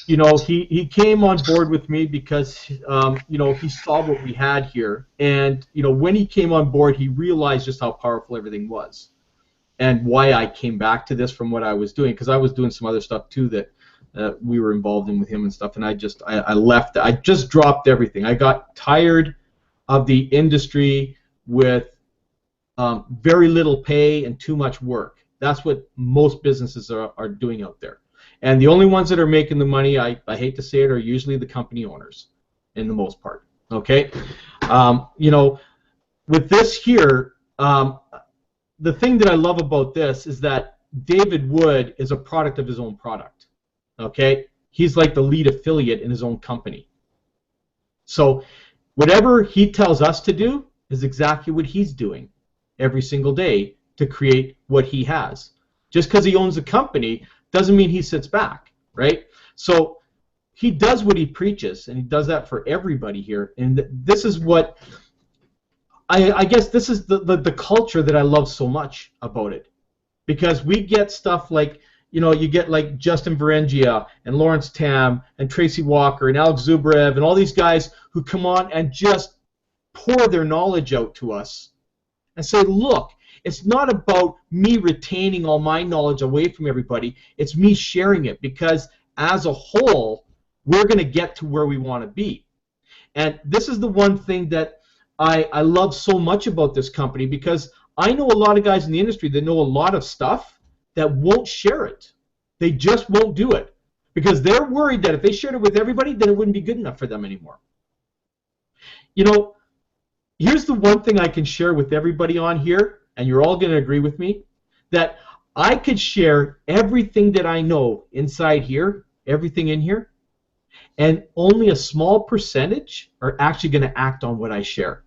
you know, he came on board with me because you know, he saw what we had here, and you know, when he came on board, he realized just how powerful everything was, and why I came back to this from what I was doing, because I was doing some other stuff too that we were involved in with him and stuff, and I left. I just dropped everything. I got tired of the industry with very little pay and too much work. That's what most businesses are doing out there. And the only ones that are making the money, I hate to say it, are usually the company owners, in the most part. Okay? You know, with this here, the thing that I love about this is that David Wood is a product of his own product. Okay? He's like the lead affiliate in his own company. So whatever he tells us to do, is exactly what he's doing every single day to create what he has. Just because he owns a company doesn't mean he sits back, right? So he does what he preaches, and he does that for everybody here. And this is what I guess this is the culture that I love so much about it, because we get stuff like, you know, you get like Justin Varengia and Lawrence Tam and Tracy Walker and Alex Zubrev and all these guys who come on and just pour their knowledge out to us and say, look, it's not about me retaining all my knowledge away from everybody. It's me sharing it, because as a whole, we're going to get to where we want to be. And this is the one thing that I love so much about this company, because I know a lot of guys in the industry that know a lot of stuff that won't share it. They just won't do it, because they're worried that if they shared it with everybody, then it wouldn't be good enough for them anymore. You know, here's the one thing I can share with everybody on here, and you're all going to agree with me, that I could share everything that I know inside here, everything in here, and only a small percentage are actually going to act on what I share.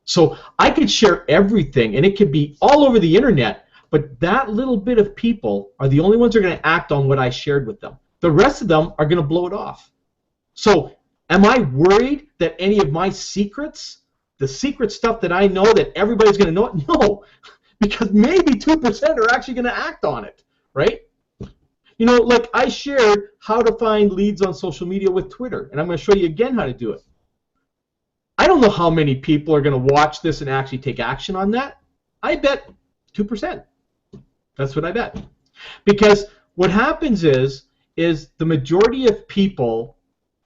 So I could share everything, and it could be all over the internet, but that little bit of people are the only ones that are going to act on what I shared with them. The rest of them are going to blow it off. So am I worried that any of my secrets, the secret stuff that I know that everybody's going to know it? No, because maybe 2% are actually going to act on it, right? You know, like I shared how to find leads on social media with Twitter, and I'm going to show you again how to do it. I don't know how many people are going to watch this and actually take action on that. I bet 2%. That's what I bet. Because what happens is the majority of people,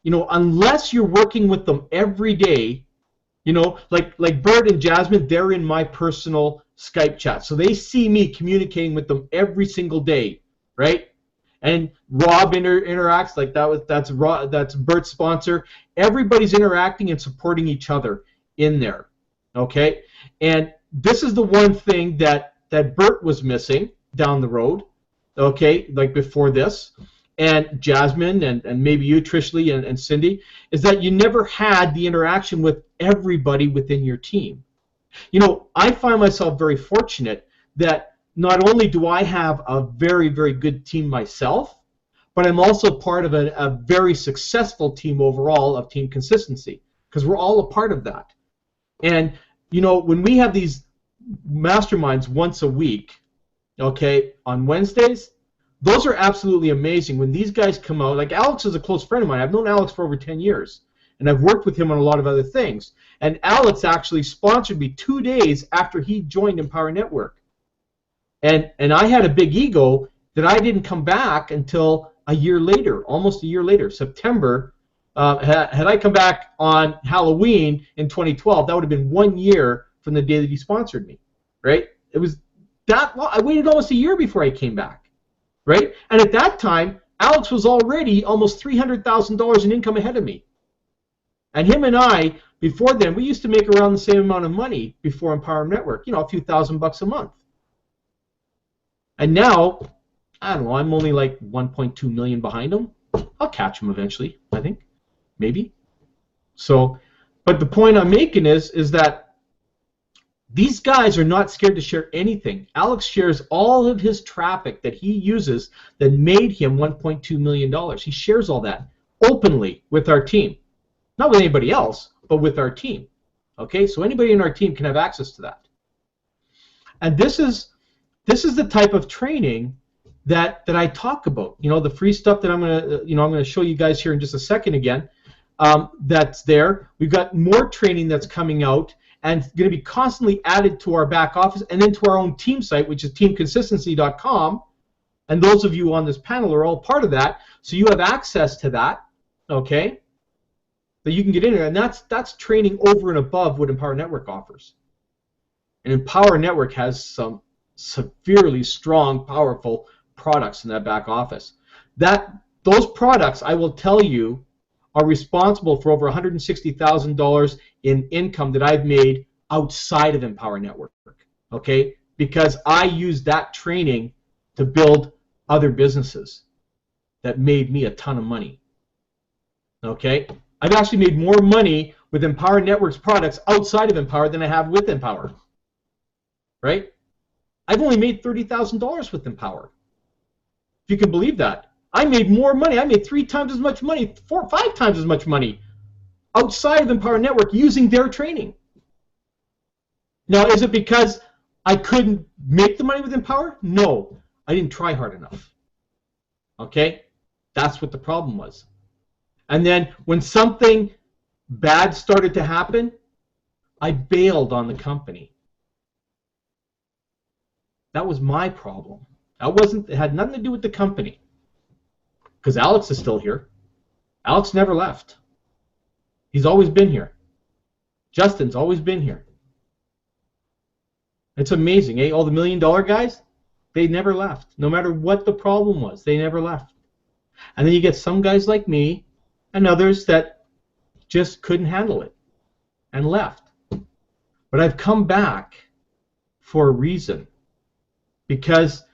you know, unless you're working with them every day, you know, like Bert and Jasmine, they're in my personal Skype chat. So they see me communicating with them every single day, right? And Rob interacts, like that's Bert's sponsor. Everybody's interacting and supporting each other in there, okay? And this is the one thing that Bert was missing down the road, okay, like before this, and Jasmine and maybe you, Trishly, and Cindy, is that you never had the interaction with everybody within your team. You know, I find myself very fortunate that not only do I have a very, very good team myself, but I'm also part of a very successful team overall of Team Consistency, because we're all a part of that. And, you know, when we have these masterminds once a week, okay, on Wednesdays, those are absolutely amazing. When these guys come out, like Alex is a close friend of mine. I've known Alex for over 10 years, and I've worked with him on a lot of other things. And Alex actually sponsored me 2 days after he joined Empower Network. And I had a big ego that I didn't come back until a year later, almost a year later, September. Had I come back on Halloween in 2012, that would have been 1 year from the day that he sponsored me, right? It was that long. I waited almost a year before I came back, right? And at that time, Alex was already almost $300,000 in income ahead of me. And him and I, before then, we used to make around the same amount of money before Empower Network, you know, a few $1,000s a month. And now, I don't know, I'm only like 1.2 million behind him. I'll catch him eventually, I think. Maybe. So, but the point I'm making is that these guys are not scared to share anything. Alex shares all of his traffic that he uses that made him $1.2 million. He shares all that openly with our team. Not with anybody else, but with our team. Okay, so anybody in our team can have access to that. And this is the type of training that I talk about. You know, the free stuff that I'm gonna show you guys here in just a second again. That's there. We've got more training that's coming out and going to be constantly added to our back office and then to our own team site, which is teamconsistency.com. And those of you on this panel are all part of that, so you have access to that. Okay, that you can get in there, and that's training over and above what Empower Network offers. And Empower Network has some severely strong, powerful products in that back office. Those products, I will tell you, are responsible for over $160,000 in income that I've made outside of Empower Network. Okay, because I used that training to build other businesses that made me a ton of money. Okay, I've actually made more money with Empower Networks products outside of Empower than I have with Empower. Right? I've only made $30,000 with Empower. If you can believe that. I made more money. I made 3 times as much money, 4 or 5 times as much money outside of Empower Network using their training. Now, is it because I couldn't make the money with Empower? No. I didn't try hard enough. Okay? That's what the problem was. And then when something bad started to happen, I bailed on the company. That was my problem. It had nothing to do with the company. Because Alex is still here. Alex never left. He's always been here. Justin's always been here. It's amazing, eh? All the $1 million guys, they never left. No matter what the problem was, they never left. And then you get some guys like me and others that just couldn't handle it and left. But I've come back for a reason. Because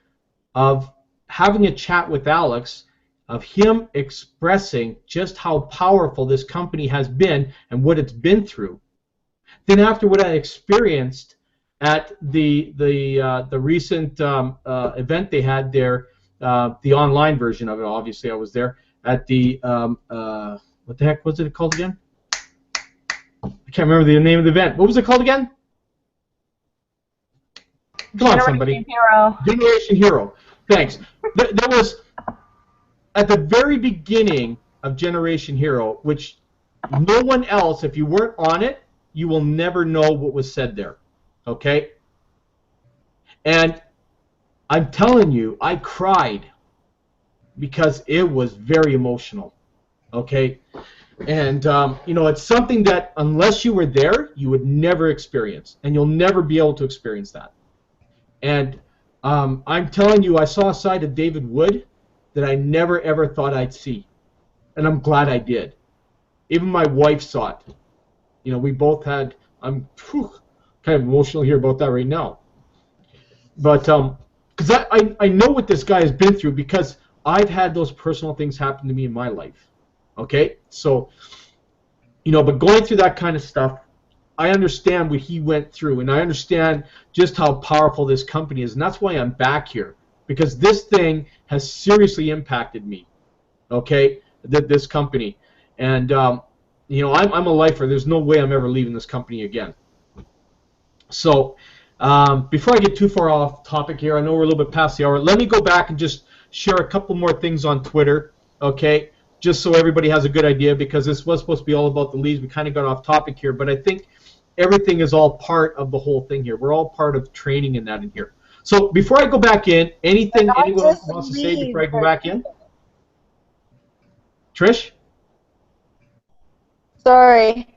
of having a chat with Alex, of him expressing just how powerful this company has been and what it's been through. Then after what I experienced at the recent event they had there, the online version of it, obviously I was there, at the, what the heck was it called again? I can't remember the name of the event. What was it called again? Come on, somebody. Hero. Generation Hero. Thanks. There was, at the very beginning of Generation Hero, which no one else, if you weren't on it, you will never know what was said there. Okay? And I'm telling you, I cried because it was very emotional. Okay? And, you know, it's something that unless you were there, you would never experience. And you'll never be able to experience that. And I'm telling you, I saw a side of David Wood that I never ever thought I'd see. And I'm glad I did. Even my wife saw it. You know, we both had, I'm kind of emotional here about that right now. But, because I know what this guy has been through because I've had those personal things happen to me in my life. Okay? So, you know, but going through that kind of stuff, I understand what he went through, and I understand just how powerful this company is, and that's why I'm back here, because this thing has seriously impacted me, okay, this company. And, you know, I'm a lifer. There's no way I'm ever leaving this company again. So, before I get too far off topic here, I know we're a little bit past the hour, let me go back and just share a couple more things on Twitter, okay, just so everybody has a good idea, because this was supposed to be all about the leads. We kind of got off topic here, but I think everything is all part of the whole thing here. We're all part of training in that in here. So before I go back in, anything anyone wants to say before I go back in? Trish? Sorry.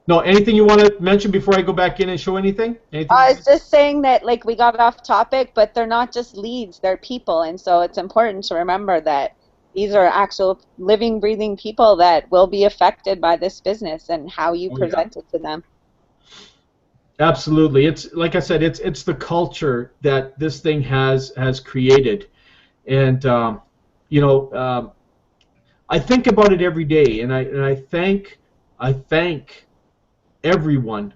No, anything you want to mention before I go back in and show anything? I was just saying that, like, we got off topic, but they're not just leads, they're people, and so it's important to remember that these are actual living, breathing people that will be affected by this business and how you present it to them. Absolutely. It's like I said, it's the culture that this thing has created, and you know, I think about it every day, and I thank everyone,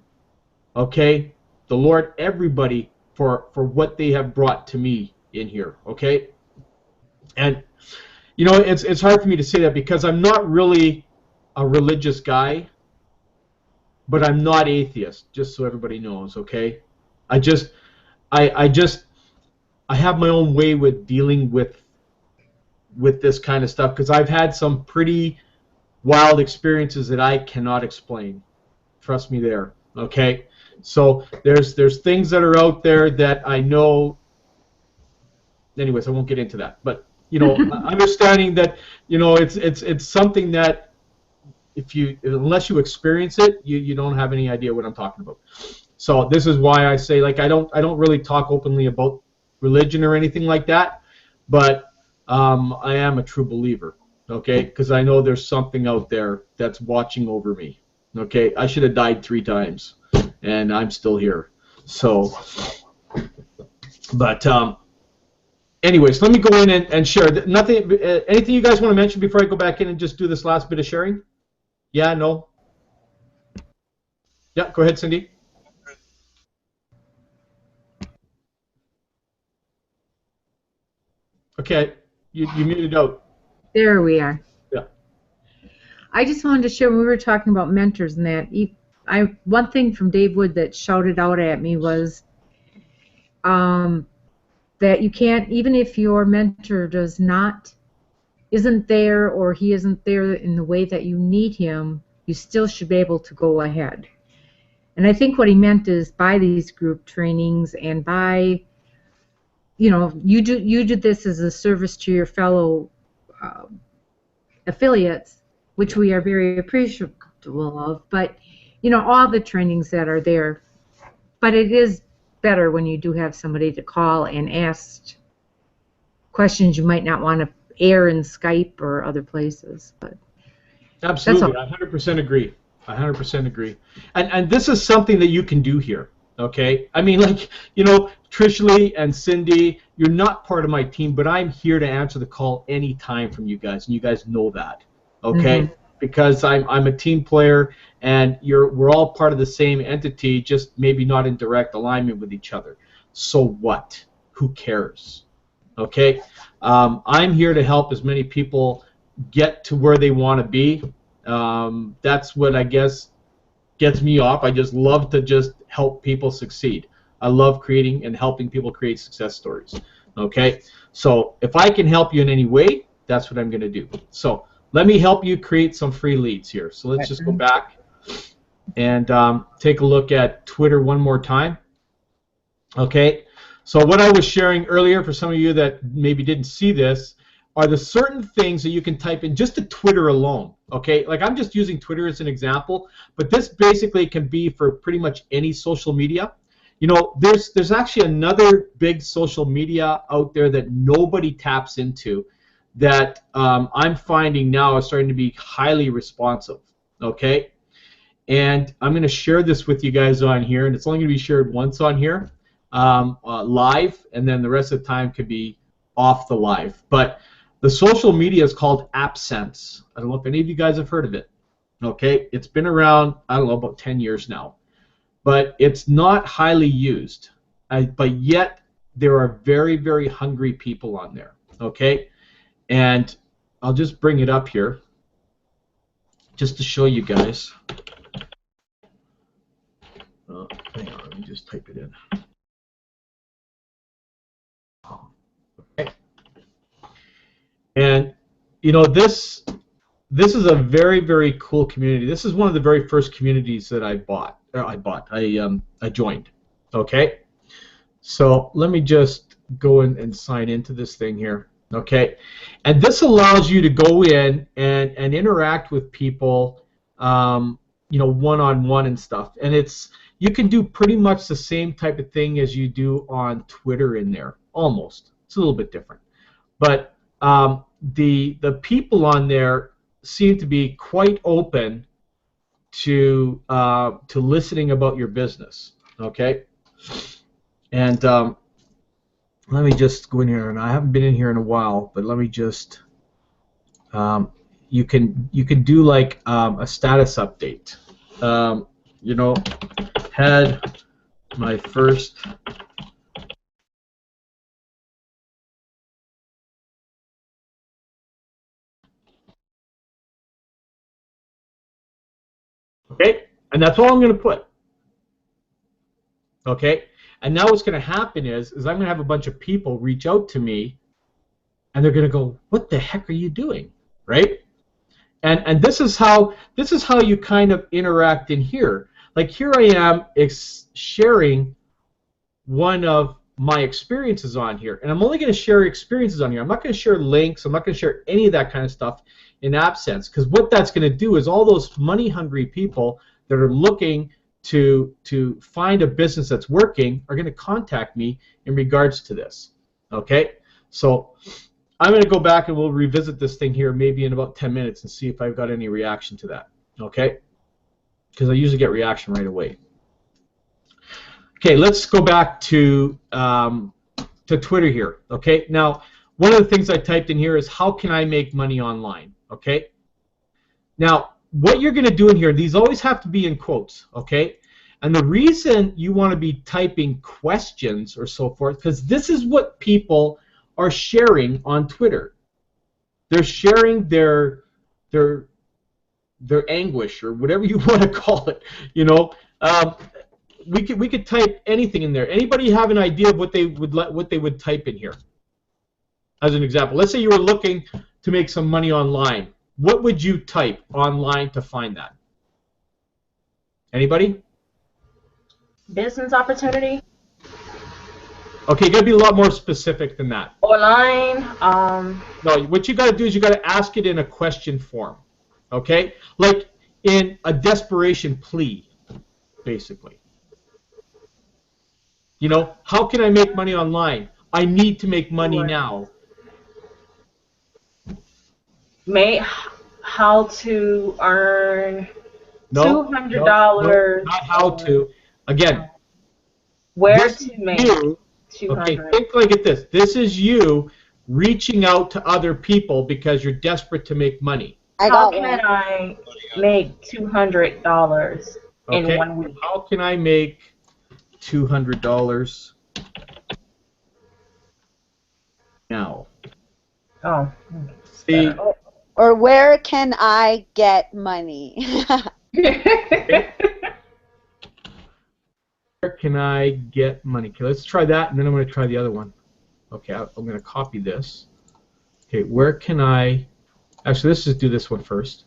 okay, the Lord, everybody for what they have brought to me in here, okay, and you know, it's hard for me to say that because I'm not really a religious guy. But I'm not atheist, just so everybody knows, okay? I have my own way with dealing with this kind of stuff because I've had some pretty wild experiences that I cannot explain. Trust me there, okay? So there's things that are out there that I know. Anyways, I won't get into that. But you know, understanding that, you know, it's something that unless you experience it, you don't have any idea what I'm talking about. So this is why I say, like, I don't really talk openly about religion or anything like that, but I am a true believer, okay? Because I know there's something out there that's watching over me, okay? I should have died 3 times, and I'm still here. So, but anyways, let me go in and share. Anything you guys want to mention before I go back in and just do this last bit of sharing? Yeah, no? Yeah, go ahead, Cindy. Okay, you muted out. There we are. Yeah. I just wanted to share, when we were talking about mentors and that, one thing from Dave Wood that shouted out at me was that you can't, even if your mentor isn't there, or he isn't there in the way that you need him, you still should be able to go ahead. And I think what he meant is by these group trainings and by, you do this as a service to your fellow affiliates, which we are very appreciative of, but all the trainings that are there. But it is better when you do have somebody to call and ask questions you might not want to air in Skype or other places. But absolutely, I 100% agree. I 100% agree. And this is something that you can do here. Okay, I mean, like, Trish Lee and Cindy, you're not part of my team, but I'm here to answer the call anytime from you guys, and you guys know that. Okay, because I'm a team player, and we're all part of the same entity, just maybe not in direct alignment with each other. So what? Who cares? Okay, I'm here to help as many people get to where they want to be. That's what I guess gets me off. I just love to just help people succeed. I love creating and helping people create success stories. Okay, so if I can help you in any way, that's what I'm going to do. So let me help you create some free leads here. So let's just go back and take a look at Twitter one more time. Okay, so what I was sharing earlier, for some of you that maybe didn't see this, are the certain things that you can type in just to Twitter alone. Okay, like I'm just using Twitter as an example, but this basically can be for pretty much any social media. There's actually another big social media out there that nobody taps into that I'm finding now is starting to be highly responsive. Okay, and I'm going to share this with you guys on here, and it's only going to be shared once on here, live, and then the rest of the time could be off the live. But the social media is called AppSense. I don't know if any of you guys have heard of it. Okay, it's been around, I don't know, about 10 years now. But it's not highly used. But yet, there are very, very hungry people on there. Okay, and I'll just bring it up here just to show you guys. Oh, hang on, let me just type it in. Okay. And this is a very, very cool community. This is one of the very first communities that I joined. Okay, so let me just go in and sign into this thing here. Okay, and this allows you to go in and interact with people, one-on-one and stuff. And you can do pretty much the same type of thing as you do on Twitter in there, almost. It's a little bit different, but the people on there seem to be quite open to listening about your business. Okay, and let me just go in here, and I haven't been in here in a while, but let me just you can do like a status update. Had my first okay, and that's all I'm going to put. Okay, and now what's going to happen is I'm going to have a bunch of people reach out to me, and they're going to go, "What the heck are you doing?" Right? And this is how you kind of interact in here. Like here I am sharing one of my experiences on here, and I'm only going to share experiences on here. I'm not going to share links. I'm not going to share any of that kind of stuff in AppSense, because what that's going to do is all those money-hungry people that are looking to find a business that's working are going to contact me in regards to this. Okay, so I'm going to go back and we'll revisit this thing here maybe in about 10 minutes and see if I've got any reaction to that. Okay, because I usually get reaction right away. Okay, let's go back to Twitter here. Okay, now one of the things I typed in here is how can I make money online? Okay, now what you're going to do in here, these always have to be in quotes. Okay, And the reason you want to be typing questions or so forth, because this is what people are sharing on Twitter. They're sharing their anguish or whatever you want to call it. You know, we could type anything in there. Anybody have an idea of what they would type in here? As an example, let's say you were looking to make some money online. What would you type online to find that? Anybody? Business opportunity. Okay, you got to be a lot more specific than that. Online. No, what you got to do is you got to ask it in a question form. Okay, like in a desperation plea, basically. You know, how can I make money online? I need to make money now. How to earn $200. No, not how to. Again, where to make $200. Okay, think like it this. This is you reaching out to other people because you're desperate to make money. How can I make $200 in 1 week? How can I make $200 now? Oh. See. Or where can I get money? Where can I get money? Okay, let's try that, and then I'm going to try the other one. Okay, I'm going to copy this. Okay, where can I... Actually, let's just do this one first.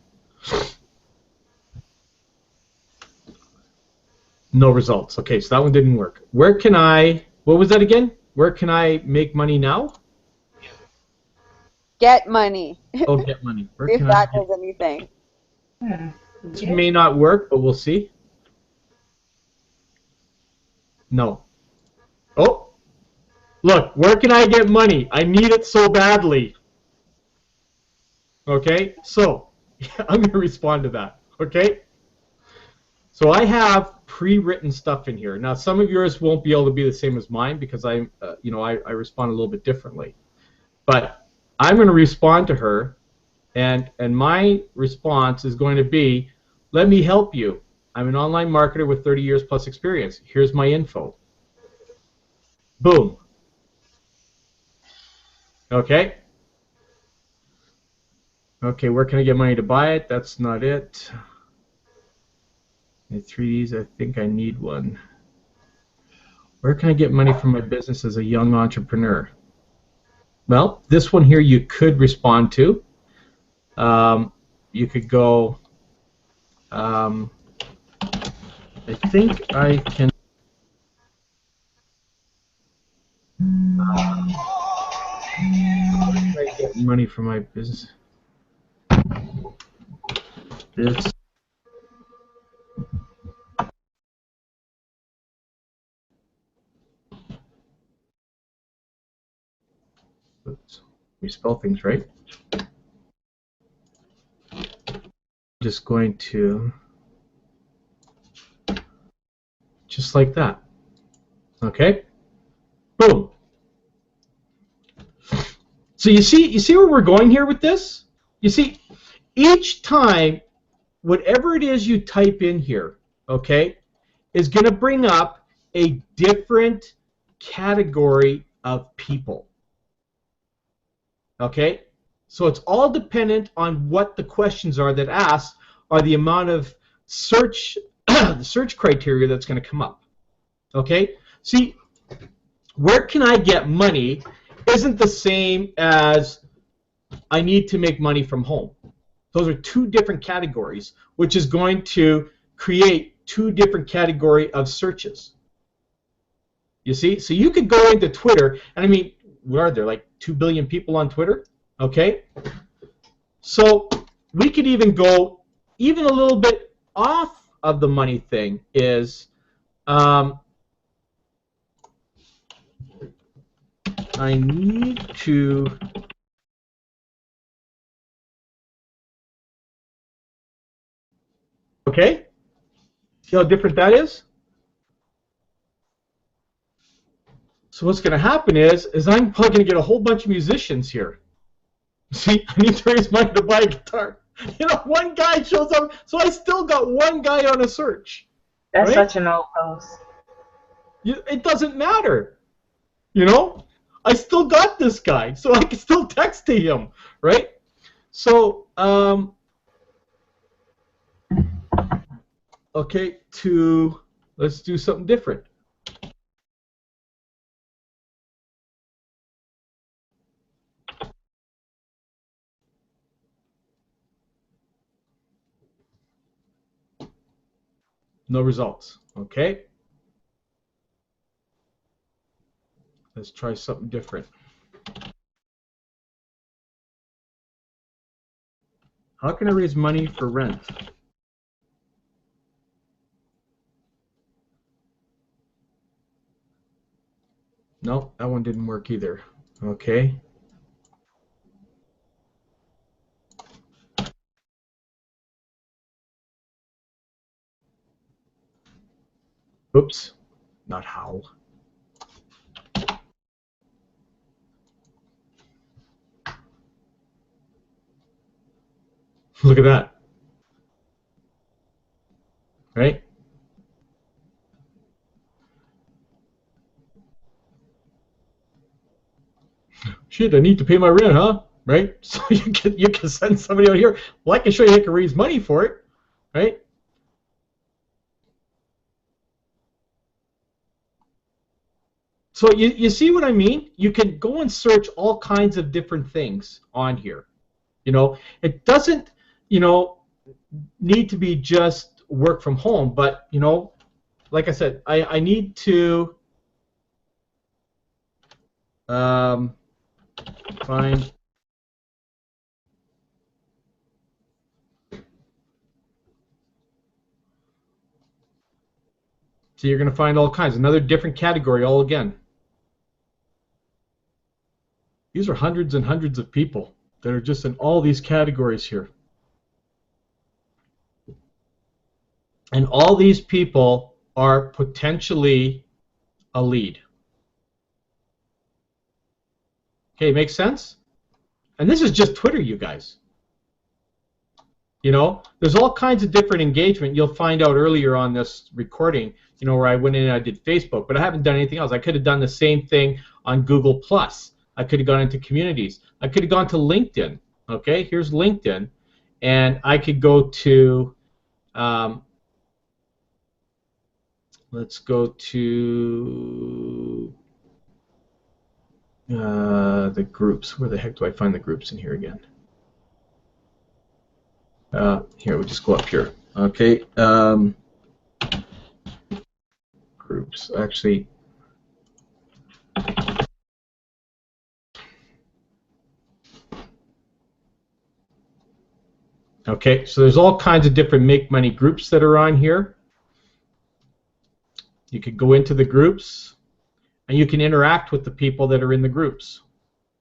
No results. Okay, so that one didn't work. Where can I... What was that again? Where can I make money now? Get money. Oh, get money. Where if can that I does anything. This may not work, but we'll see. No. Oh! Look, where can I get money? I need it so badly. Okay? So, I'm going to respond to that. Okay? So I have pre-written stuff in here. Now, some of yours won't be able to be the same as mine because I respond a little bit differently. But I'm going to respond to her, and my response is going to be, let me help you. I'm an online marketer with 30 years plus experience. Here's my info. Boom. Okay. Okay, where can I get money to buy it? That's not it. The 3Ds, I think I need one. Where can I get money from my business as a young entrepreneur? Well, this one here you could respond to. You could go, I think I can get money from my business. This. Oops. We spell things right. Just going to just like that. Okay? Boom. So you see where we're going here with this? You see, each time whatever it is you type in here, okay, is going to bring up a different category of people. Okay? So it's all dependent on what the questions are that ask, or the amount of search the search criteria that's going to come up. Okay? See, where can I get money isn't the same as I need to make money from home. Those are two different categories, which is going to create two different category of searches. You see? So you could go into Twitter, and I mean, what are there, like 2 billion people on Twitter? Okay? So we could even go even a little bit off of the money thing is I need to okay? See how different that is? So what's going to happen is I'm probably going to get a whole bunch of musicians here. See, I need to raise money to buy a guitar. You know, one guy shows up, so I still got one guy on a search. That's right? such an old post. It doesn't matter. You know, I still got this guy, so I can still text to him, right? So, okay, let's do something different. No results. Okay. Let's try something different. How can I raise money for rent? No, that one didn't work either. Okay. Oops. Not how. Look at that. Right? Shit, I need to pay my rent, huh? Right? So you can send somebody out here. Well, I can show you how to raise money for it, right? So you see what I mean? You can go and search all kinds of different things on here. You know, it doesn't, you know, need to be just work from home, but, you know, like I said, I need to find so you're going to find all kinds, another different category all again. These are hundreds and hundreds of people that are just in all these categories here. And all these people are potentially a lead. Okay, makes sense? And this is just Twitter, you guys. You know, there's all kinds of different engagement. You'll find out earlier on this recording, you know, where I went in and I did Facebook, but I haven't done anything else. I could have done the same thing on Google+. I could have gone into communities. I could have gone to LinkedIn. Okay, here's LinkedIn. And I could go to, let's go to the groups. Where the heck do I find the groups in here again? Here, we'll just go up here. Okay. Groups. Actually, okay, so there's all kinds of different make money groups that are on here. You could go into the groups and you can interact with the people that are in the groups.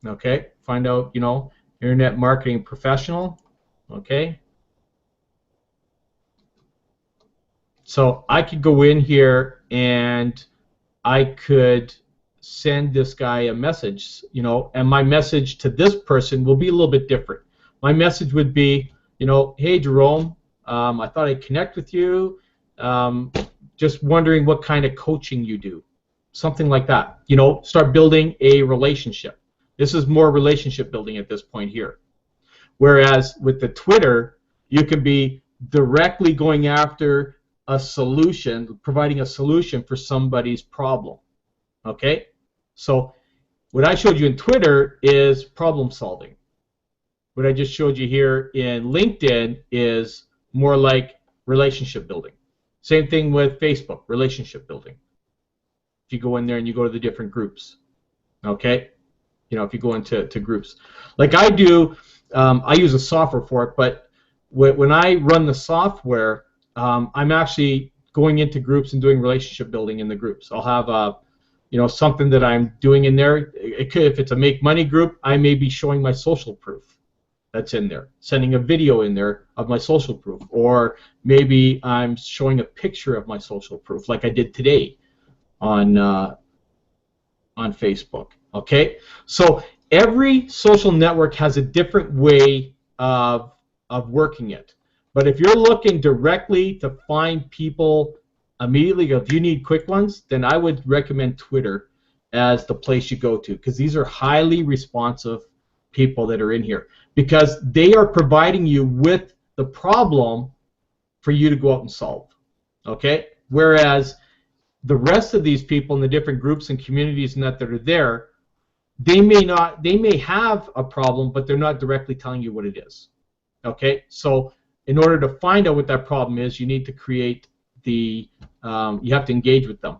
Okay, find out, you know, internet marketing professional. Okay. So I could go in here and I could send this guy a message, you know, and my message to this person will be a little bit different. My message would be, you know, hey Jerome, I thought I'd connect with you. Just wondering what kind of coaching you do. Something like that. You know, start building a relationship. This is more relationship building at this point here. Whereas with the Twitter, you can be directly going after a solution, providing a solution for somebody's problem. Okay? So what I showed you in Twitter is problem solving. What I just showed you here in LinkedIn is more like relationship building. Same thing with Facebook, relationship building. If you go in there and you go to the different groups. Okay? You know, if you go into groups. Like I do, I use a software for it, but when I run the software, I'm actually going into groups and doing relationship building in the groups. I'll have you know, something that I'm doing in there. It could, if it's a make money group, I may be showing my social proof that's in there, sending a video in there of my social proof, or maybe I'm showing a picture of my social proof, like I did today on Facebook. Okay, so every social network has a different way of working it. But if you're looking directly to find people immediately go, do you need quick ones? Then I would recommend Twitter as the place you go to, because these are highly responsive people that are in here, because they are providing you with the problem for you to go out and solve. Okay? Whereas the rest of these people in the different groups and communities and that are there, they may have a problem, but they're not directly telling you what it is. Okay? So in order to find out what that problem is, you need to create the you have to engage with them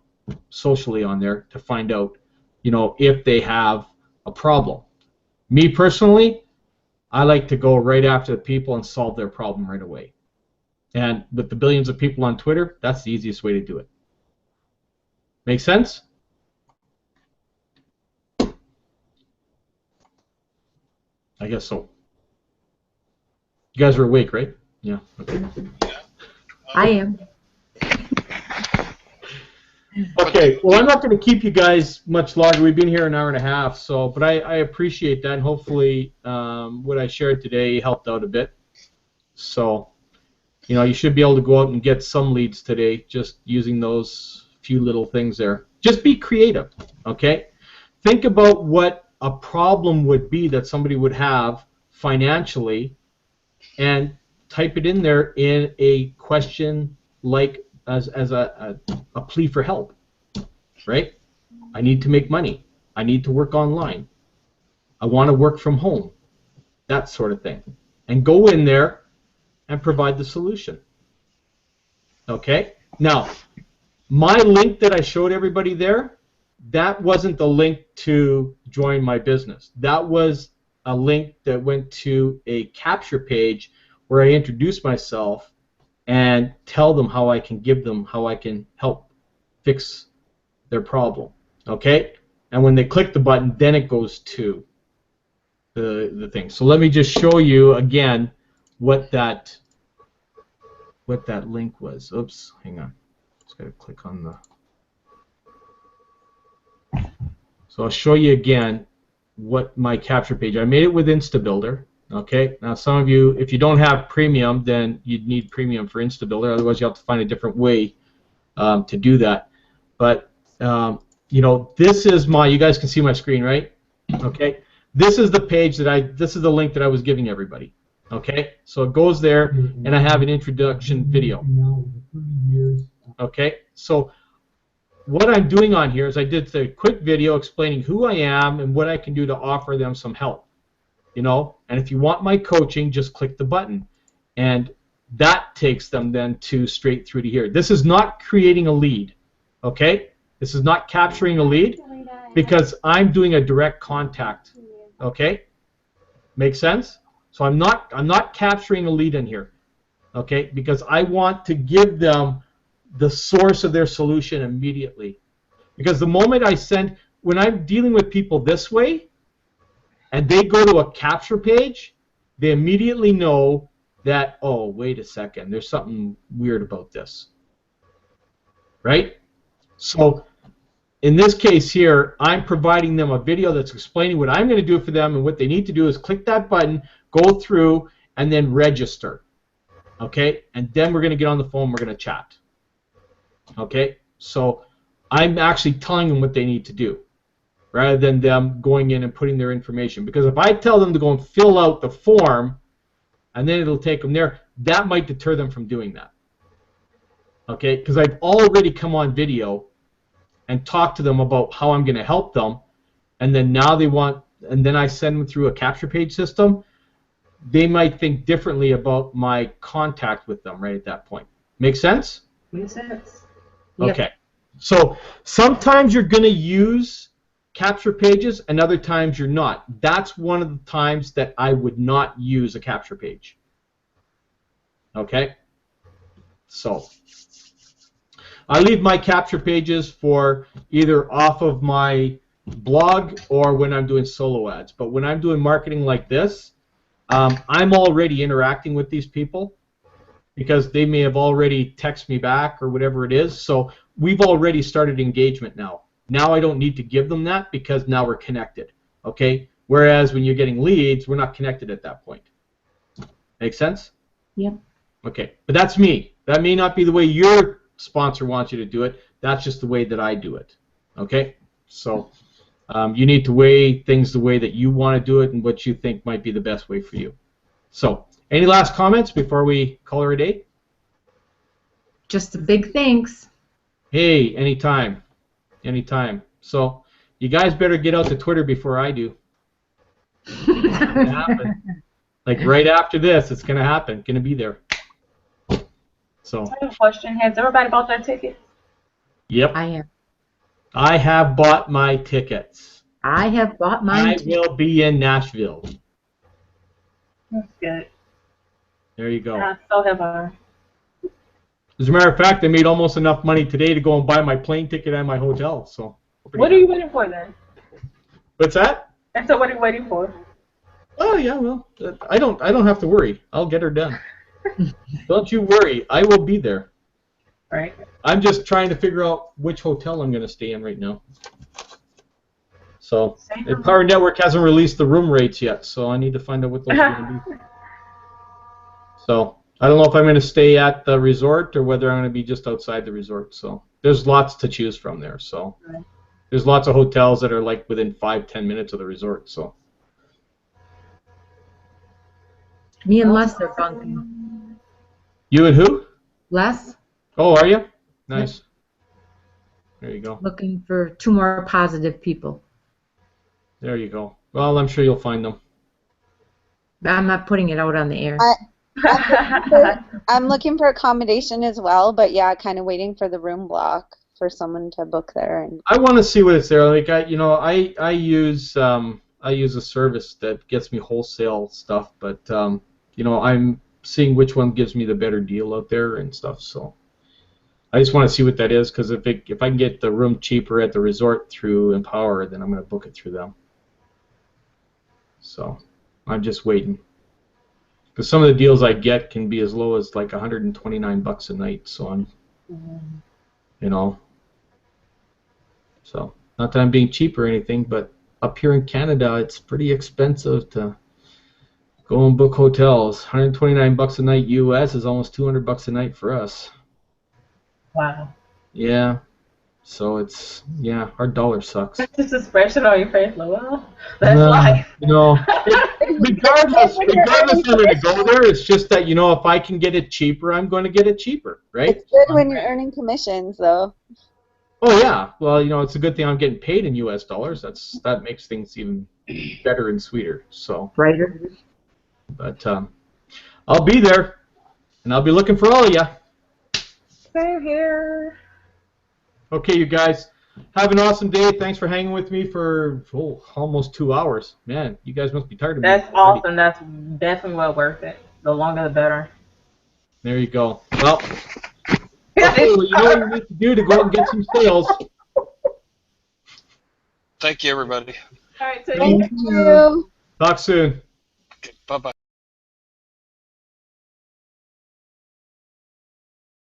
socially on there to find out, you know, if they have a problem. Me personally, I like to go right after the people and solve their problem right away. And with the billions of people on Twitter, that's the easiest way to do it. Make sense? I guess so. You guys are awake, right? Yeah. Okay. I am. Okay, well, I'm not going to keep you guys much longer. We've been here an hour and a half, so but I appreciate that, and hopefully what I shared today helped out a bit. So, you know, you should be able to go out and get some leads today just using those few little things there. Just be creative, okay? Think about what a problem would be that somebody would have financially, and type it in there in a question like as a plea for help, right? I need to make money. I need to work online. I want to work from home. That sort of thing. And go in there and provide the solution. Okay? Now, my link that I showed everybody there, that wasn't the link to join my business. That was a link that went to a capture page where I introduced myself and tell them how I can help fix their problem. Okay? And when they click the button, then it goes to the thing. So let me just show you again what that link was. Oops, hang on. Just gotta click on the. So I'll show you again what my capture page. I made it with InstaBuilder. Okay, now some of you, if you don't have premium, then you'd need premium for InstaBuilder. Otherwise, you have to find a different way to do that. But you know, this is my. You guys can see my screen, right? Okay, this is the page that this is the link that I was giving everybody. Okay, so it goes there, and I have an introduction video. Okay, so what I'm doing on here is I did a quick video explaining who I am and what I can do to offer them some help. You know, and if you want my coaching, just click the button, and that takes them then to straight through to here. This is not creating a lead, okay? This is not capturing a lead because I'm doing a direct contact, okay? Make sense? So I'm not capturing a lead in here, okay? Because I want to give them the source of their solution immediately. Because the moment when I'm dealing with people this way, and they go to a capture page, they immediately know that, oh, wait a second, there's something weird about this. Right? So in this case here, I'm providing them a video that's explaining what I'm going to do for them, and what they need to do is click that button, go through, and then register. Okay? And then we're going to get on the phone, we're going to chat. Okay? So I'm actually telling them what they need to do, rather than them going in and putting their information. Because if I tell them to go and fill out the form, and then it'll take them there, that might deter them from doing that. Okay? Because I've already come on video and talked to them about how I'm going to help them, and then now they want, and then I send them through a capture page system, they might think differently about my contact with them right at that point. Make sense? Makes sense. Okay. So sometimes you're going to use capture pages, and other times you're not. That's one of the times that I would not use a capture page. Okay? So I leave my capture pages for either off of my blog or when I'm doing solo ads. But when I'm doing marketing like this, I'm already interacting with these people because they may have already texted me back or whatever it is. So we've already started engagement now. Now I don't need to give them that because now we're connected, okay? Whereas when you're getting leads, we're not connected at that point. Make sense? Yep. Okay, but that's me. That may not be the way you're sponsor wants you to do it. That's just the way that I do it. Okay? So you need to weigh things the way that you want to do it and what you think might be the best way for you. So, any last comments before we call her a day? Just a big thanks. Hey, anytime. Anytime. So, you guys better get out to Twitter before I do. It's gonna happen. Like right after this, it's going to happen. Going to be there. So. I have a question. Has everybody bought their tickets? Yep. I have bought my tickets. I have bought mine. I will be in Nashville. That's good. There you go. So have I. As a matter of fact, I made almost enough money today to go and buy my plane ticket and my hotel. So. What are you waiting for then? What's that? And so what are you waiting for? Oh yeah, well, I don't have to worry. I'll get her done. Don't you worry. I will be there. Right. I'm just trying to figure out which hotel I'm going to stay in right now. So, Power Network hasn't released the room rates yet, so I need to find out what those are going to be. So, I don't know if I'm going to stay at the resort or whether I'm going to be just outside the resort. So, there's lots to choose from there. So, there's lots of hotels that are like within 5-10 minutes of the resort. So. Me and Les are bunking. You and who? Les? Oh, are you? Nice. There you go. Looking for 2 more positive people. There you go. Well, I'm sure you'll find them. I'm not putting it out on the air. I'm looking for accommodation as well, but yeah, kind of waiting for the room block for someone to book there. And I want to see what it's there. Like I use a service that gets me wholesale stuff, but I'm seeing which one gives me the better deal out there and stuff. So I just want to see what that is, because if I can get the room cheaper at the resort through Empower, then I'm going to book it through them. So I'm just waiting, because some of the deals I get can be as low as like $129 a night. So I'm, so not that I'm being cheap or anything, but up here in Canada, it's pretty expensive to go and book hotels. $129 a night US is almost $200 a night for us. Wow. Yeah. So it's, our dollar sucks. That's just expression on your face, like, well, that's life. Regardless of where to go there, it's just that, if I can get it cheaper, I'm going to get it cheaper, right? it's good when you're earning commissions, though. Oh yeah, well it's a good thing I'm getting paid in U.S. dollars. That makes things even better and sweeter. So Brighter. But I'll be there, and I'll be looking for all of you. Same here. Okay, you guys, have an awesome day. Thanks for hanging with me for almost 2 hours. Man, you guys must be tired of me. That's awesome. That's definitely well worth it. The longer the better. There you go. Well. Okay, well, you know what you need to do to go out and get some sales. Thank you, everybody. All right, Thank you. Talk soon. Okay, bye-bye.